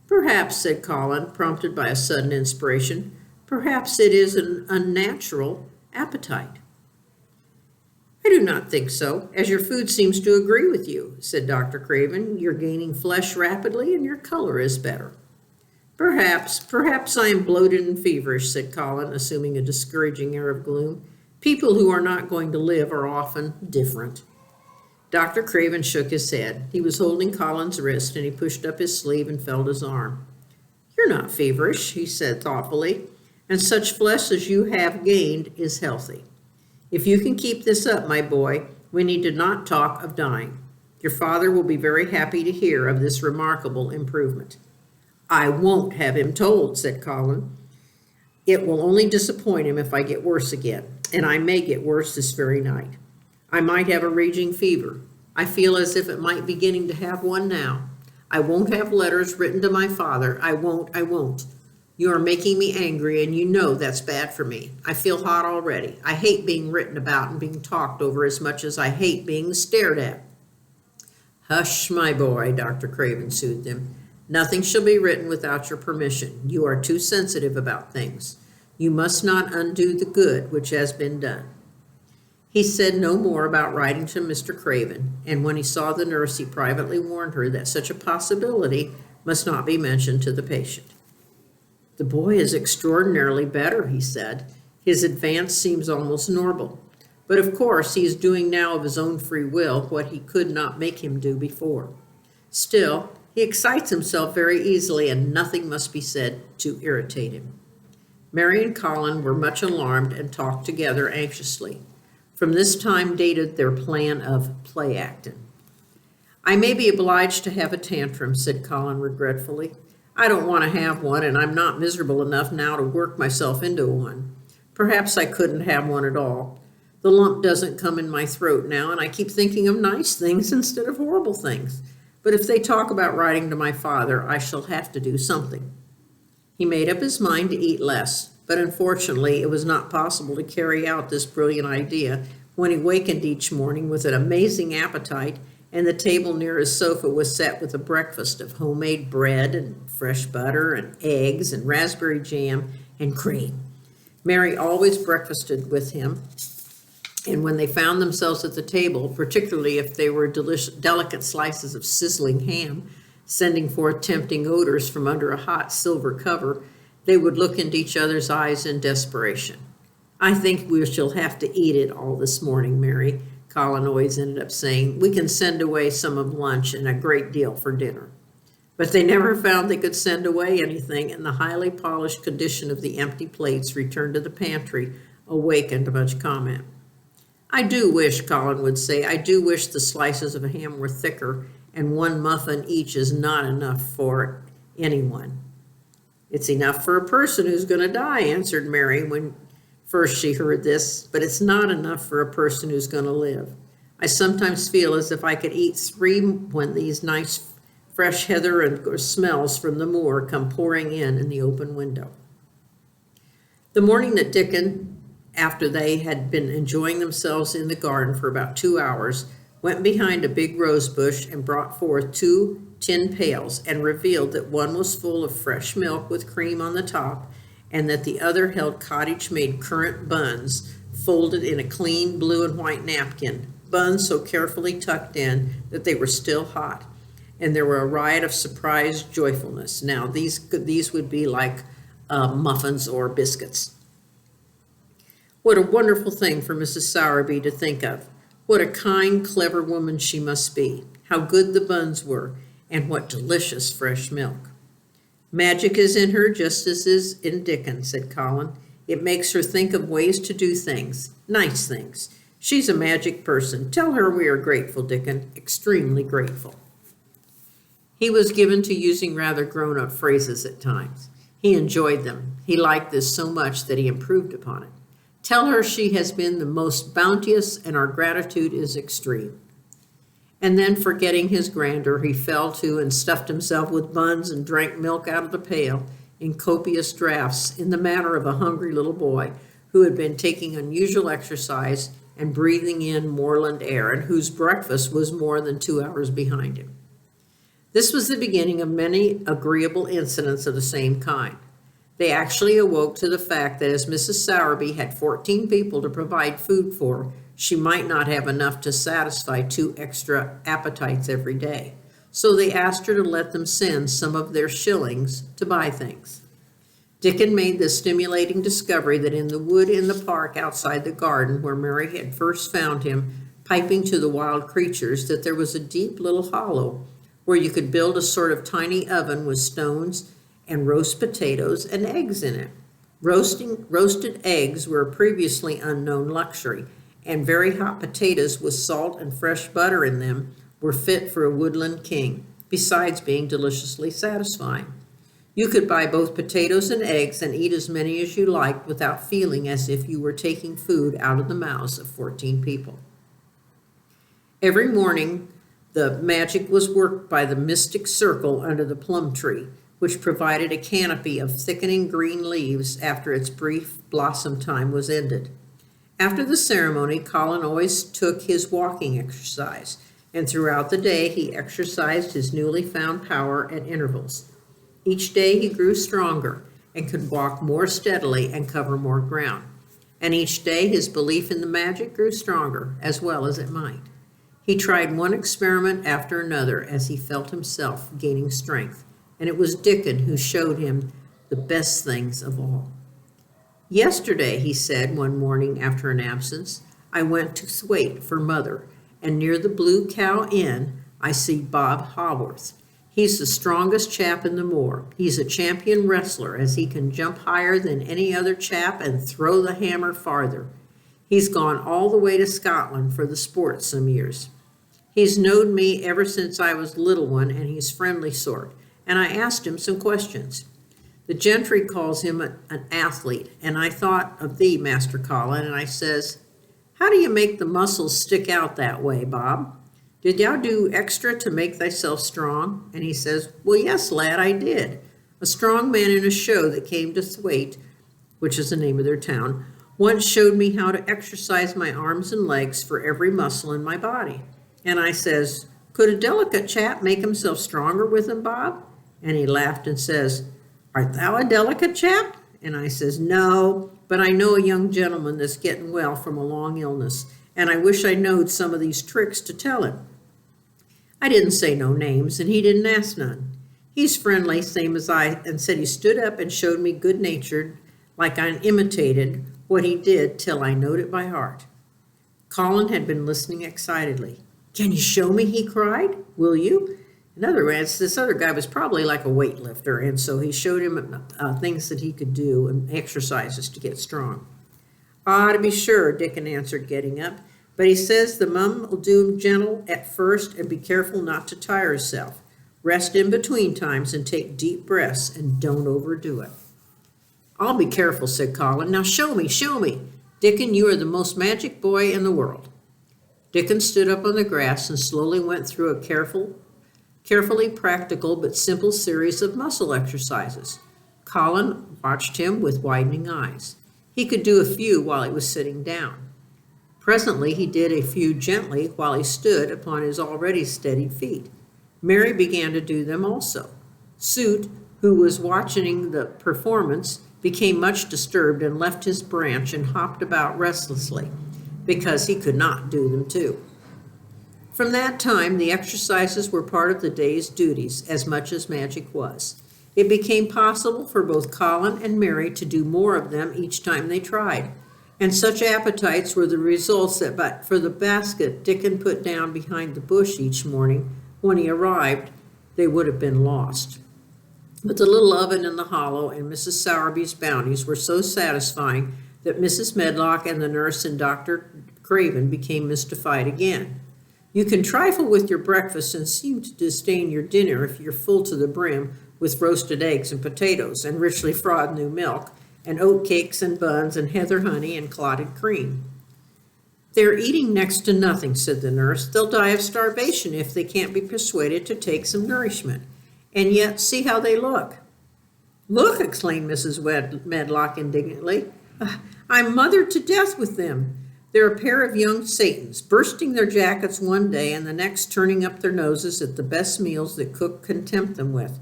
"Perhaps," said Colin, prompted by a sudden inspiration, "perhaps it is an unnatural appetite." "I do not think so, as your food seems to agree with you," said Dr. Craven. "You're gaining flesh rapidly, and your color is better." Perhaps I am bloated and feverish," said Colin, assuming a discouraging air of gloom. "People who are not going to live are often different." Dr. Craven shook his head. He was holding Colin's wrist, and he pushed up his sleeve and felt his arm. "You're not feverish," he said thoughtfully, "and such flesh as you have gained is healthy. If you can keep this up, my boy, we need to not talk of dying. Your father will be very happy to hear of this remarkable improvement." "I won't have him told," said Colin. "It will only disappoint him if I get worse again, and I may get worse this very night. I might have a raging fever. I feel as if it might be beginning to have one now. I won't have letters written to my father. I won't. You are making me angry, and you know that's bad for me. I feel hot already. I hate being written about and being talked over as much as I hate being stared at." "Hush, my boy," Dr. Craven soothed him. "Nothing shall be written without your permission. You are too sensitive about things. You must not undo the good which has been done." He said no more about writing to Mr. Craven, and when he saw the nurse, he privately warned her that such a possibility must not be mentioned to the patient. "The boy is extraordinarily better," he said. "His advance seems almost normal. But of course he is doing now of his own free will what he could not make him do before. Still, he excites himself very easily, and nothing must be said to irritate him." Mary and Colin were much alarmed and talked together anxiously. From this time dated their plan of play acting. "I may be obliged to have a tantrum," said Colin regretfully. "I don't want to have one, and I'm not miserable enough now to work myself into one. Perhaps I couldn't have one at all. The lump doesn't come in my throat now, and I keep thinking of nice things instead of horrible things. But if they talk about writing to my father, I shall have to do something." He made up his mind to eat less, but unfortunately it was not possible to carry out this brilliant idea when he wakened each morning with an amazing appetite, and the table near his sofa was set with a breakfast of homemade bread and fresh butter and eggs and raspberry jam and cream. Mary always breakfasted with him, and when they found themselves at the table, particularly if they were delicate slices of sizzling ham, sending forth tempting odors from under a hot silver cover, they would look into each other's eyes in desperation. "I think we shall have to eat it all this morning, Mary," Colin always ended up saying. "We can send away some of lunch and a great deal for dinner." But they never found they could send away anything, and the highly polished condition of the empty plates returned to the pantry awakened much comment. "I do wish," Colin would say, "I do wish the slices of ham were thicker, and one muffin each is not enough for anyone." "It's enough for a person who's going to die," answered Mary when first she heard this, "but it's not enough for a person who's going to live. I sometimes feel as if I could eat 3 when these nice fresh heather and smells from the moor come pouring in the open window." The morning that Dickon, after they had been enjoying themselves in the garden for about 2 hours, went behind a big rose bush and brought forth 2 tin pails and revealed that one was full of fresh milk with cream on the top, and that the other held cottage-made currant buns folded in a clean blue and white napkin, buns so carefully tucked in that they were still hot, and there were a riot of surprised joyfulness. Now, these would be like muffins or biscuits. What a wonderful thing for Mrs. Sowerby to think of. What a kind, clever woman she must be. How good the buns were, and what delicious fresh milk. "Magic is in her just as is in Dickon," said Colin. "It makes her think of ways to do things, nice things. She's a magic person. Tell her we are grateful, Dickon, extremely grateful." He was given to using rather grown-up phrases at times. He enjoyed them. He liked this so much that he improved upon it. "Tell her she has been the most bounteous, and our gratitude is extreme." And then, forgetting his grandeur, he fell to and stuffed himself with buns and drank milk out of the pail in copious draughts in the manner of a hungry little boy who had been taking unusual exercise and breathing in moorland air, and whose breakfast was more than 2 hours behind him. This was the beginning of many agreeable incidents of the same kind. They actually awoke to the fact that as Mrs. Sowerby had 14 people to provide food for, she might not have enough to satisfy 2 extra appetites every day. So they asked her to let them send some of their shillings to buy things. Dickon made the stimulating discovery that in the wood in the park outside the garden, where Mary had first found him piping to the wild creatures, that there was a deep little hollow where you could build a sort of tiny oven with stones and roast potatoes and eggs in it. Roasted eggs were a previously unknown luxury, and very hot potatoes with salt and fresh butter in them were fit for a woodland king, besides being deliciously satisfying. You could buy both potatoes and eggs and eat as many as you liked without feeling as if you were taking food out of the mouths of 14 people. Every morning, the magic was worked by the mystic circle under the plum tree, which provided a canopy of thickening green leaves after its brief blossom time was ended. After the ceremony, Colin always took his walking exercise, and throughout the day he exercised his newly found power at intervals. Each day he grew stronger and could walk more steadily and cover more ground. And each day his belief in the magic grew stronger, as well as it might. He tried one experiment after another as he felt himself gaining strength, and it was Dickon who showed him the best things of all. "Yesterday," he said one morning after an absence, "I went to Thwaite for Mother, and near the Blue Cow Inn I see Bob Haworth. He's the strongest chap in the moor. He's a champion wrestler, as he can jump higher than any other chap and throw the hammer farther. He's gone all the way to Scotland for the sport some years. He's knowed me ever since I was a little one, and he's friendly sort, and I asked him some questions. The gentry calls him an athlete, and I thought of thee, Master Colin, and I says, How do you make the muscles stick out that way, Bob? Did thou do extra to make thyself strong? And he says, Well, yes, lad, I did. A strong man in a show that came to Thwaite, which is the name of their town, once showed me how to exercise my arms and legs for every muscle in my body. And I says, Could a delicate chap make himself stronger with them, Bob? And he laughed and says, Art thou a delicate chap? And I says, No, but I know a young gentleman that's getting well from a long illness, and I wish I knowed some of these tricks to tell him. I didn't say no names, and he didn't ask none. He's friendly, same as I, and said he stood up and showed me good-natured, like I imitated what he did till I knowed it by heart. Colin had been listening excitedly. Can you show me? He cried. Will you? In other words, this other guy was probably like a weightlifter, and so he showed him things that he could do and exercises to get strong. To be sure, Dickon answered, getting up. But he says the mum will do him gentle at first and be careful not to tire herself. Rest in between times and take deep breaths and don't overdo it. I'll be careful, said Colin. Now show me, show me. Dickon, you are the most magic boy in the world. Dickon stood up on the grass and slowly went through a carefully practical but simple series of muscle exercises. Colin watched him with widening eyes. He could do a few while he was sitting down. Presently he did a few gently while he stood upon his already steady feet. Mary began to do them also. Suit, who was watching the performance, became much disturbed and left his branch and hopped about restlessly, because he could not do them too. From that time, the exercises were part of the day's duties as much as magic was. It became possible for both Colin and Mary to do more of them each time they tried. And such appetites were the results that but for the basket Dickon put down behind the bush each morning, when he arrived, they would have been lost. But the little oven in the hollow and Mrs. Sowerby's bounties were so satisfying that Mrs. Medlock and the nurse and Dr. Craven became mystified again. You can trifle with your breakfast and seem to disdain your dinner if you're full to the brim with roasted eggs and potatoes and richly frothed new milk, and oat cakes and buns and heather honey and clotted cream. They're eating next to nothing, said the nurse. They'll die of starvation if they can't be persuaded to take some nourishment. And yet, see how they look. Look, exclaimed Mrs. Medlock indignantly. I'm mothered to death with them. They're a pair of young Satans, bursting their jackets one day and the next turning up their noses at the best meals that cook can tempt them with.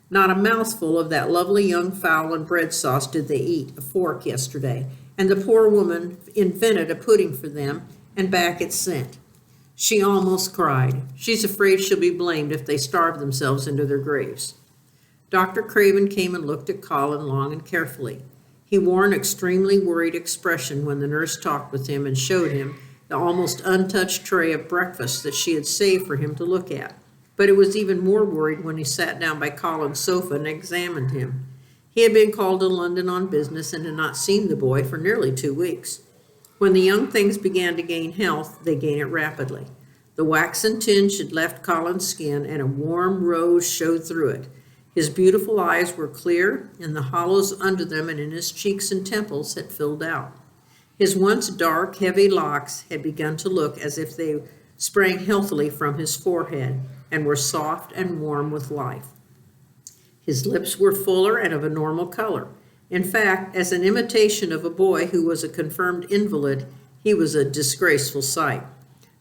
Not a mouthful of that lovely young fowl and bread sauce did they eat, a fork yesterday, and the poor woman invented a pudding for them, and back it sent. She almost cried. She's afraid she'll be blamed if they starve themselves into their graves. Dr. Craven came and looked at Colin long and carefully. He wore an extremely worried expression when the nurse talked with him and showed him the almost untouched tray of breakfast that she had saved for him to look at. But it was even more worried when he sat down by Colin's sofa and examined him. He had been called to London on business and had not seen the boy for nearly 2 weeks. When the young things began to gain health, they gained it rapidly. The waxen tinge had left Colin's skin, and a warm rose showed through it. His beautiful eyes were clear, and the hollows under them and in his cheeks and temples had filled out. His once dark, heavy locks had begun to look as if they sprang healthily from his forehead and were soft and warm with life. His lips were fuller and of a normal color. In fact, as an imitation of a boy who was a confirmed invalid, he was a disgraceful sight.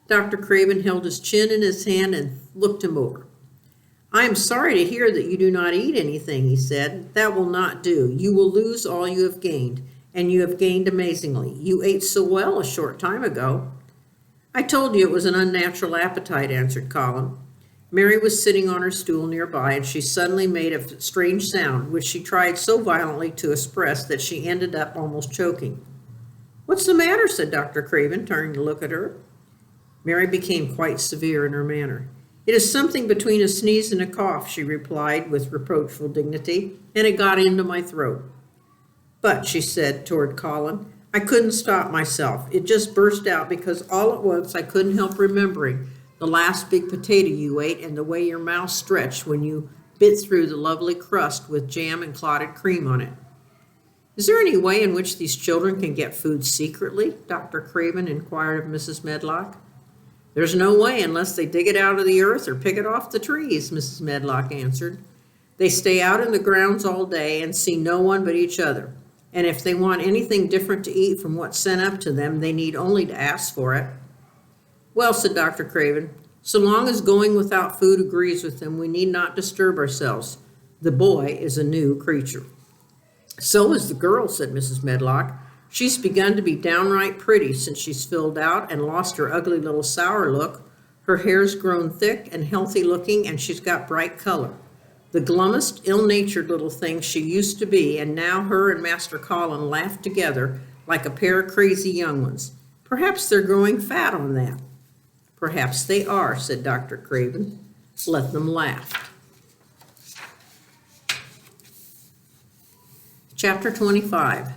Dr. Craven held his chin in his hand and looked him over. I am sorry to hear that you do not eat anything, he said. That will not do. You will lose all you have gained, and you have gained amazingly. You ate so well a short time ago. I told you it was an unnatural appetite, answered Colin. Mary was sitting on her stool nearby, and she suddenly made a strange sound, which she tried so violently to express that she ended up almost choking. What's the matter? Said Dr. Craven, turning to look at her. Mary became quite severe in her manner. It is something between a sneeze and a cough, she replied with reproachful dignity, and it got into my throat. But, she said toward Colin, I couldn't stop myself. It just burst out because all at once I couldn't help remembering the last big potato you ate and the way your mouth stretched when you bit through the lovely crust with jam and clotted cream on it. Is there any way in which these children can get food secretly? Dr. Craven inquired of Mrs. Medlock. There's no way unless they dig it out of the earth or pick it off the trees, Mrs. Medlock answered. They stay out in the grounds all day and see no one but each other. And if they want anything different to eat from what's sent up to them, they need only to ask for it. Well, said Dr. Craven, so long as going without food agrees with them, we need not disturb ourselves. The boy is a new creature. So is the girl, said Mrs. Medlock. She's begun to be downright pretty since she's filled out and lost her ugly little sour look. Her hair's grown thick and healthy looking, and she's got bright color. The glummest, ill-natured little thing she used to be, and now her and Master Colin laugh together like a pair of crazy young ones. Perhaps they're growing fat on that. Perhaps they are, said Dr. Craven. Let them laugh. Chapter 25,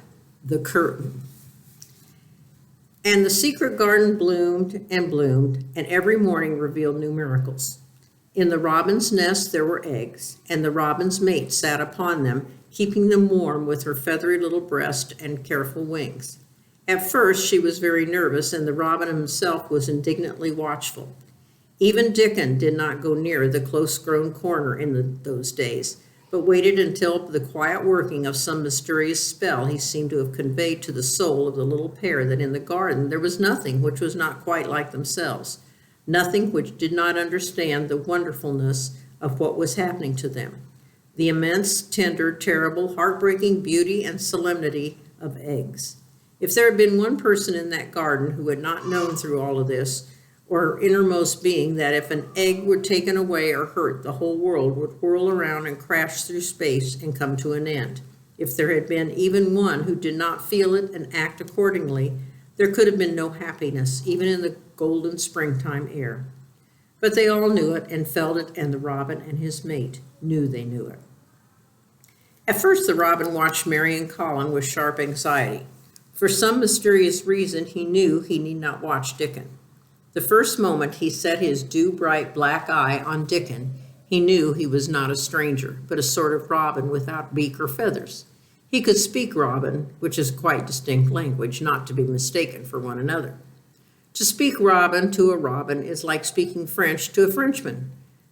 The Curtain. And the secret garden bloomed, and every morning revealed new miracles. In the robin's nest there were eggs, and the robin's mate sat upon them, keeping them warm with her feathery little breast and careful wings. At first she was very nervous, and the robin himself was indignantly watchful. Even Dickon did not go near the close-grown corner in those days, but waited until the quiet working of some mysterious spell he seemed to have conveyed to the soul of the little pair that in the garden there was nothing which was not quite like themselves, nothing which did not understand the wonderfulness of what was happening to them, the immense, tender, terrible, heartbreaking beauty and solemnity of eggs. If there had been one person in that garden who had not known through all of this, or her innermost being, that if an egg were taken away or hurt, the whole world would whirl around and crash through space and come to an end. If there had been even one who did not feel it and act accordingly, there could have been no happiness, even in the golden springtime air. But they all knew it and felt it, and the robin and his mate knew they knew it. At first the robin watched Mary and Colin with sharp anxiety. For some mysterious reason he knew he need not watch Dickon. The first moment he set his dew-bright black eye on Dickon, he knew he was not a stranger, but a sort of robin without beak or feathers. He could speak robin, which is quite distinct language, not to be mistaken for one another. To speak robin to a robin is like speaking French to a Frenchman.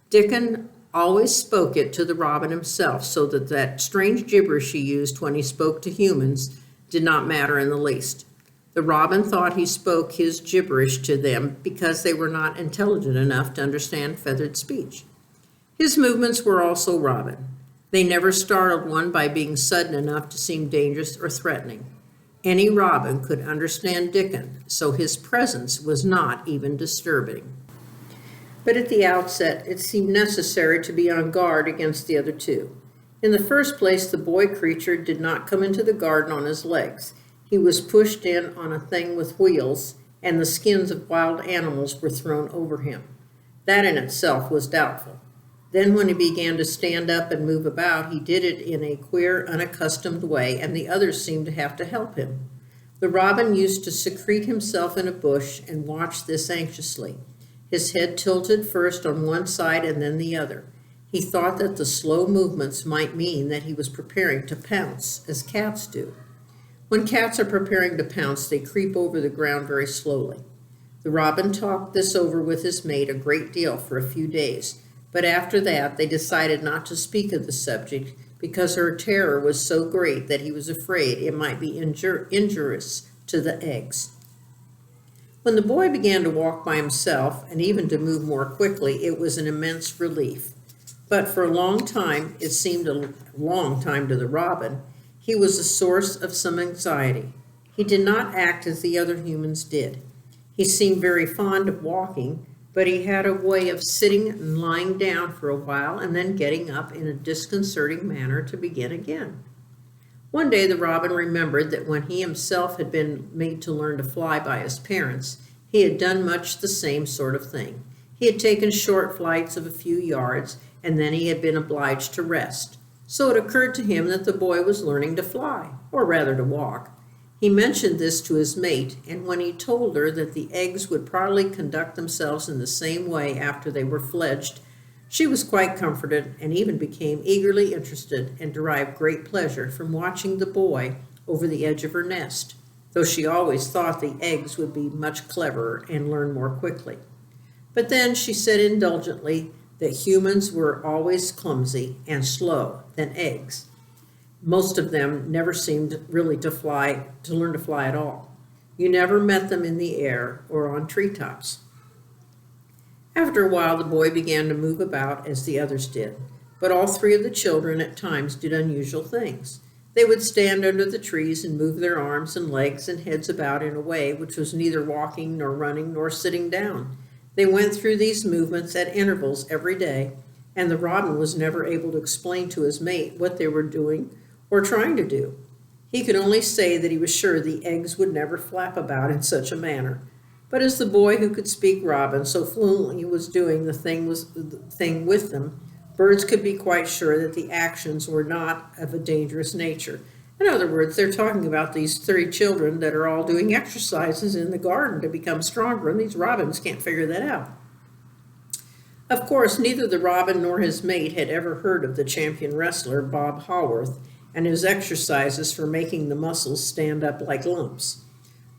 Dickon always spoke it to the robin himself, so that strange gibberish he used when he spoke to humans did not matter in the least. The robin thought he spoke his gibberish to them because they were not intelligent enough to understand feathered speech. His movements were also robin. They never startled one by being sudden enough to seem dangerous or threatening. Any robin could understand Dickon, so his presence was not even disturbing. But at the outset, it seemed necessary to be on guard against the other two. In the first place, the boy creature did not come into the garden on his legs. He was pushed in on a thing with wheels, and the skins of wild animals were thrown over him. That in itself was doubtful. Then when he began to stand up and move about, he did it in a queer, unaccustomed way, and the others seemed to have to help him. The robin used to secrete himself in a bush and watch this anxiously, his head tilted first on one side and then the other. He thought that the slow movements might mean that he was preparing to pounce, as cats do. When cats are preparing to pounce, they creep over the ground very slowly. The robin talked this over with his mate a great deal for a few days, but after that they decided not to speak of the subject because her terror was so great that he was afraid it might be injurious to the eggs. When the boy began to walk by himself and even to move more quickly, it was an immense relief. But for a long time, it seemed a long time to the robin, he was a source of some anxiety. He did not act as the other humans did. He seemed very fond of walking, but he had a way of sitting and lying down for a while and then getting up in a disconcerting manner to begin again. One day the robin remembered that when he himself had been made to learn to fly by his parents, he had done much the same sort of thing. He had taken short flights of a few yards, and then he had been obliged to rest. So it occurred to him that the boy was learning to fly, or rather to walk. He mentioned this to his mate, and when he told her that the eggs would probably conduct themselves in the same way after they were fledged, she was quite comforted and even became eagerly interested and derived great pleasure from watching the boy over the edge of her nest, though she always thought the eggs would be much cleverer and learn more quickly. But then she said indulgently that humans were always clumsy and slow than eggs. Most of them never seemed really to learn to fly at all. You never met them in the air or on treetops. After a while, the boy began to move about as the others did, but all three of the children at times did unusual things. They would stand under the trees and move their arms and legs and heads about in a way which was neither walking nor running nor sitting down. They went through these movements at intervals every day, and the robin was never able to explain to his mate what they were doing or trying to do. He could only say that he was sure the eggs would never flap about in such a manner. But as the boy who could speak robin so fluently was doing the thing with them, birds could be quite sure that the actions were not of a dangerous nature. In other words, they're talking about these three children that are all doing exercises in the garden to become stronger, and these robins can't figure that out. Of course, neither the robin nor his mate had ever heard of the champion wrestler, Bob Haworth, and his exercises for making the muscles stand up like lumps.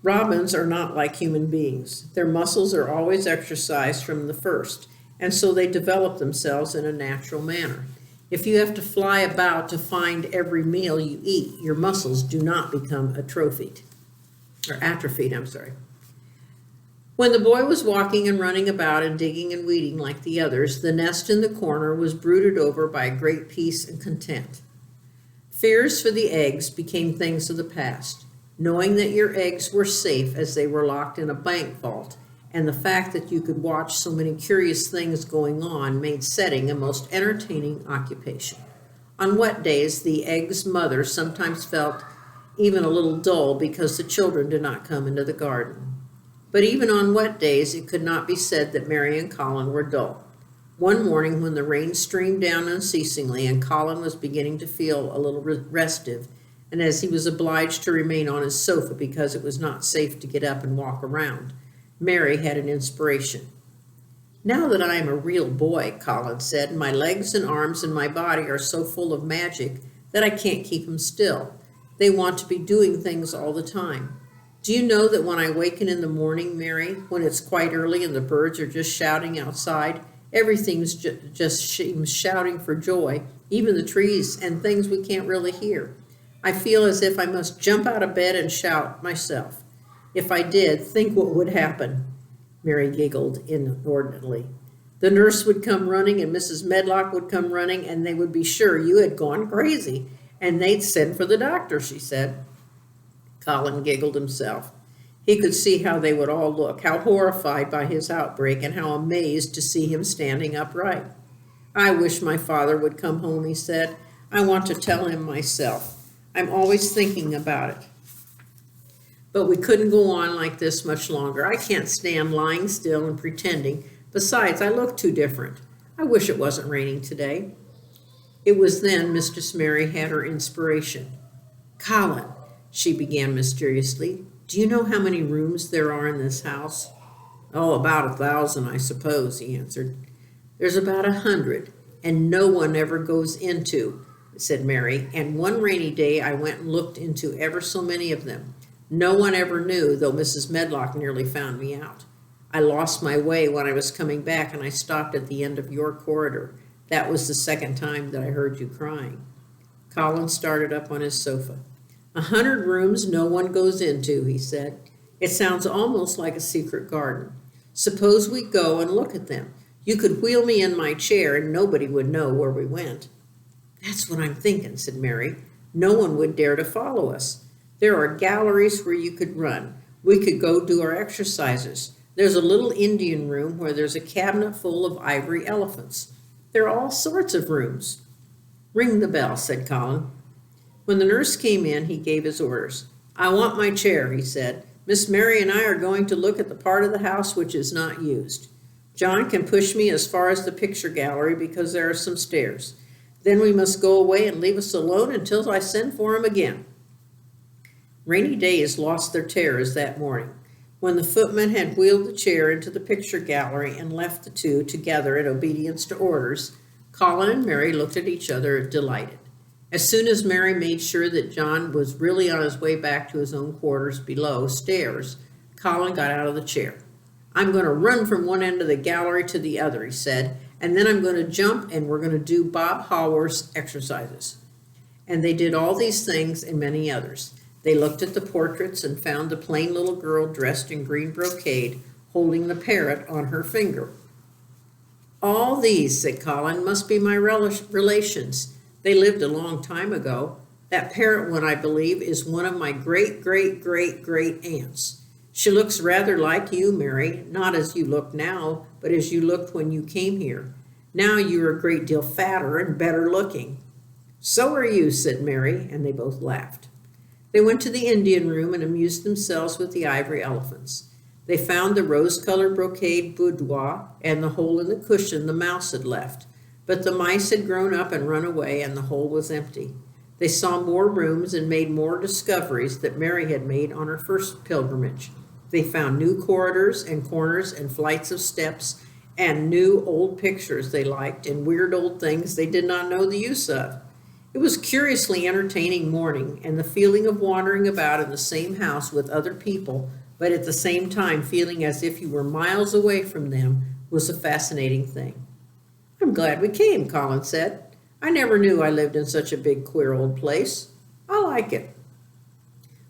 Robins are not like human beings. Their muscles are always exercised from the first, and so they develop themselves in a natural manner. If you have to fly about to find every meal you eat, your muscles do not become atrophied. When the boy was walking and running about and digging and weeding like the others, the nest in the corner was brooded over by great peace and content. Fears for the eggs became things of the past. Knowing that your eggs were safe as they were locked in a bank vault, and the fact that you could watch so many curious things going on made setting a most entertaining occupation. On wet days, the egg's mother sometimes felt even a little dull because the children did not come into the garden. But even on wet days, it could not be said that Mary and Colin were dull. One morning when the rain streamed down unceasingly and Colin was beginning to feel a little restive, and as he was obliged to remain on his sofa because it was not safe to get up and walk around, Mary had an inspiration. "Now that I am a real boy," Colin said, "my legs and arms and my body are so full of magic that I can't keep them still. They want to be doing things all the time. Do you know that when I waken in the morning, Mary, when it's quite early and the birds are just shouting outside, everything's just shouting for joy, even the trees and things we can't really hear. I feel as if I must jump out of bed and shout myself. If I did, think what would happen." Mary giggled inordinately. "The nurse would come running and Mrs. Medlock would come running, and they would be sure you had gone crazy, and they'd send for the doctor," she said. Colin giggled himself. He could see how they would all look, how horrified by his outbreak and how amazed to see him standing upright. "I wish my father would come home," he said. "I want to tell him myself. I'm always thinking about it. But we couldn't go on like this much longer. I can't stand lying still and pretending. Besides, I look too different. I wish it wasn't raining today." It was then Mistress Mary had her inspiration. "Colin," she began mysteriously, "do you know how many rooms there are in this house?" "Oh, about 1,000, I suppose," he answered. "There's about 100, and no one ever goes into," said Mary, "and one rainy day I went and looked into ever so many of them. No one ever knew, though Mrs. Medlock nearly found me out. I lost my way when I was coming back, and I stopped at the end of your corridor. That was the second time that I heard you crying." Colin started up on his sofa. 100 rooms no one goes into," he said. "It sounds almost like a secret garden. Suppose we go and look at them. You could wheel me in my chair and nobody would know where we went." "That's what I'm thinking," said Mary. "No one would dare to follow us. There are galleries where you could run. We could go do our exercises. There's a little Indian room where there's a cabinet full of ivory elephants. There are all sorts of rooms." "Ring the bell," said Colin. When the nurse came in, he gave his orders. "I want my chair," he said. "Miss Mary and I are going to look at the part of the house which is not used. John can push me as far as the picture gallery because there are some stairs. Then we must go away and leave us alone until I send for him again." Rainy days lost their terrors that morning. When the footman had wheeled the chair into the picture gallery and left the two together in obedience to orders, Colin and Mary looked at each other delighted. As soon as Mary made sure that John was really on his way back to his own quarters below stairs, Colin got out of the chair. "I'm going to run from one end of the gallery to the other," he said, "and then I'm going to jump and we're going to do Bob Haworth's exercises." And they did all these things and many others. They looked at the portraits and found the plain little girl dressed in green brocade, holding the parrot on her finger. "All these," said Colin, "must be my relations. They lived a long time ago. That parrot one, I believe, is one of my great aunts. She looks rather like you, Mary, not as you look now, but as you looked when you came here. Now you're a great deal fatter and better looking." "So are you," said Mary, and they both laughed. They went to the Indian room and amused themselves with the ivory elephants. They found the rose-colored brocade boudoir and the hole in the cushion the mouse had left, but the mice had grown up and run away, and the hole was empty. They saw more rooms and made more discoveries that Mary had made on her first pilgrimage. They found new corridors and corners and flights of steps and new old pictures they liked and weird old things they did not know the use of. It was curiously entertaining morning, and the feeling of wandering about in the same house with other people, but at the same time feeling as if you were miles away from them, was a fascinating thing. "I'm glad we came," Colin said. "I never knew I lived in such a big, queer old place. I like it.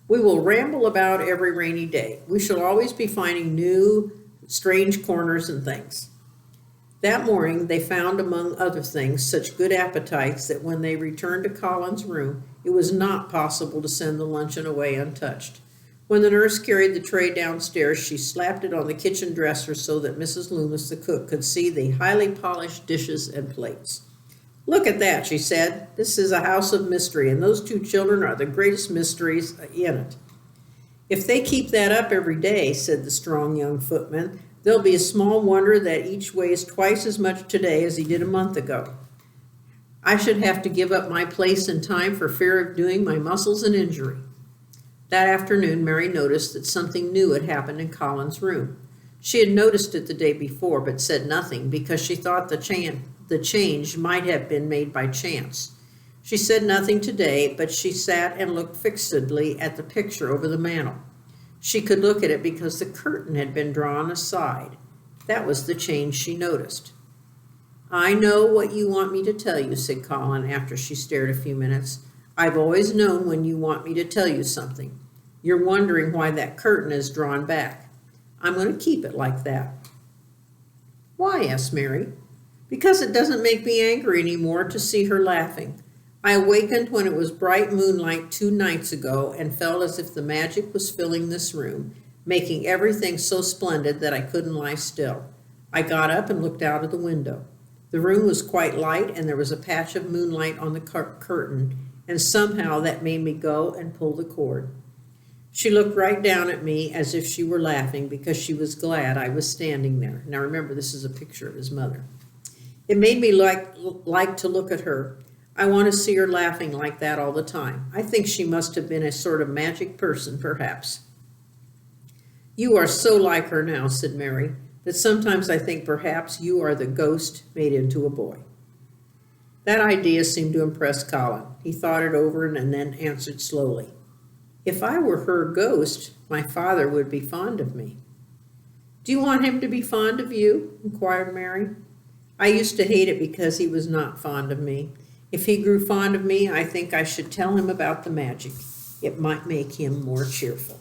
We will ramble about every rainy day. We shall always be finding new, strange corners and things." That morning they found, among other things, such good appetites that when they returned to Colin's room, it was not possible to send the luncheon away untouched. When the nurse carried the tray downstairs, she slapped it on the kitchen dresser so that Mrs. Loomis, the cook, could see the highly polished dishes and plates. "Look at that," she said. "This is a house of mystery, and those two children are the greatest mysteries in it." "If they keep that up every day," said the strong young footman, "there'll be a small wonder that each weighs twice as much today as he did a month ago. I should have to give up my place in time for fear of doing my muscles an injury." That afternoon, Mary noticed that something new had happened in Colin's room. She had noticed it the day before, but said nothing because she thought the change might have been made by chance. She said nothing today, but she sat and looked fixedly at the picture over the mantel. She could look at it because the curtain had been drawn aside. That was the change she noticed. "I know what you want me to tell you," said Colin after she stared a few minutes. "I've always known when you want me to tell you something. You're wondering why that curtain is drawn back. I'm going to keep it like that." "Why?" asked Mary. "Because it doesn't make me angry anymore to see her laughing. I awakened when it was bright moonlight 2 nights ago and felt as if the magic was filling this room, making everything so splendid that I couldn't lie still. I got up and looked out of the window. The room was quite light and there was a patch of moonlight on the curtain, and somehow that made me go and pull the cord." She looked right down at me as if she were laughing because she was glad I was standing there. Now remember, this is a picture of his mother. "It made me like to look at her. I want to see her laughing like that all the time. I think she must have been a sort of magic person, perhaps." "You are so like her now," said Mary, "that sometimes I think perhaps you are the ghost made into a boy." That idea seemed to impress Colin. He thought it over and then answered slowly. "If I were her ghost, my father would be fond of me." "Do you want him to be fond of you?" inquired Mary. "I used to hate it because he was not fond of me. If he grew fond of me, I think I should tell him about the magic. It might make him more cheerful."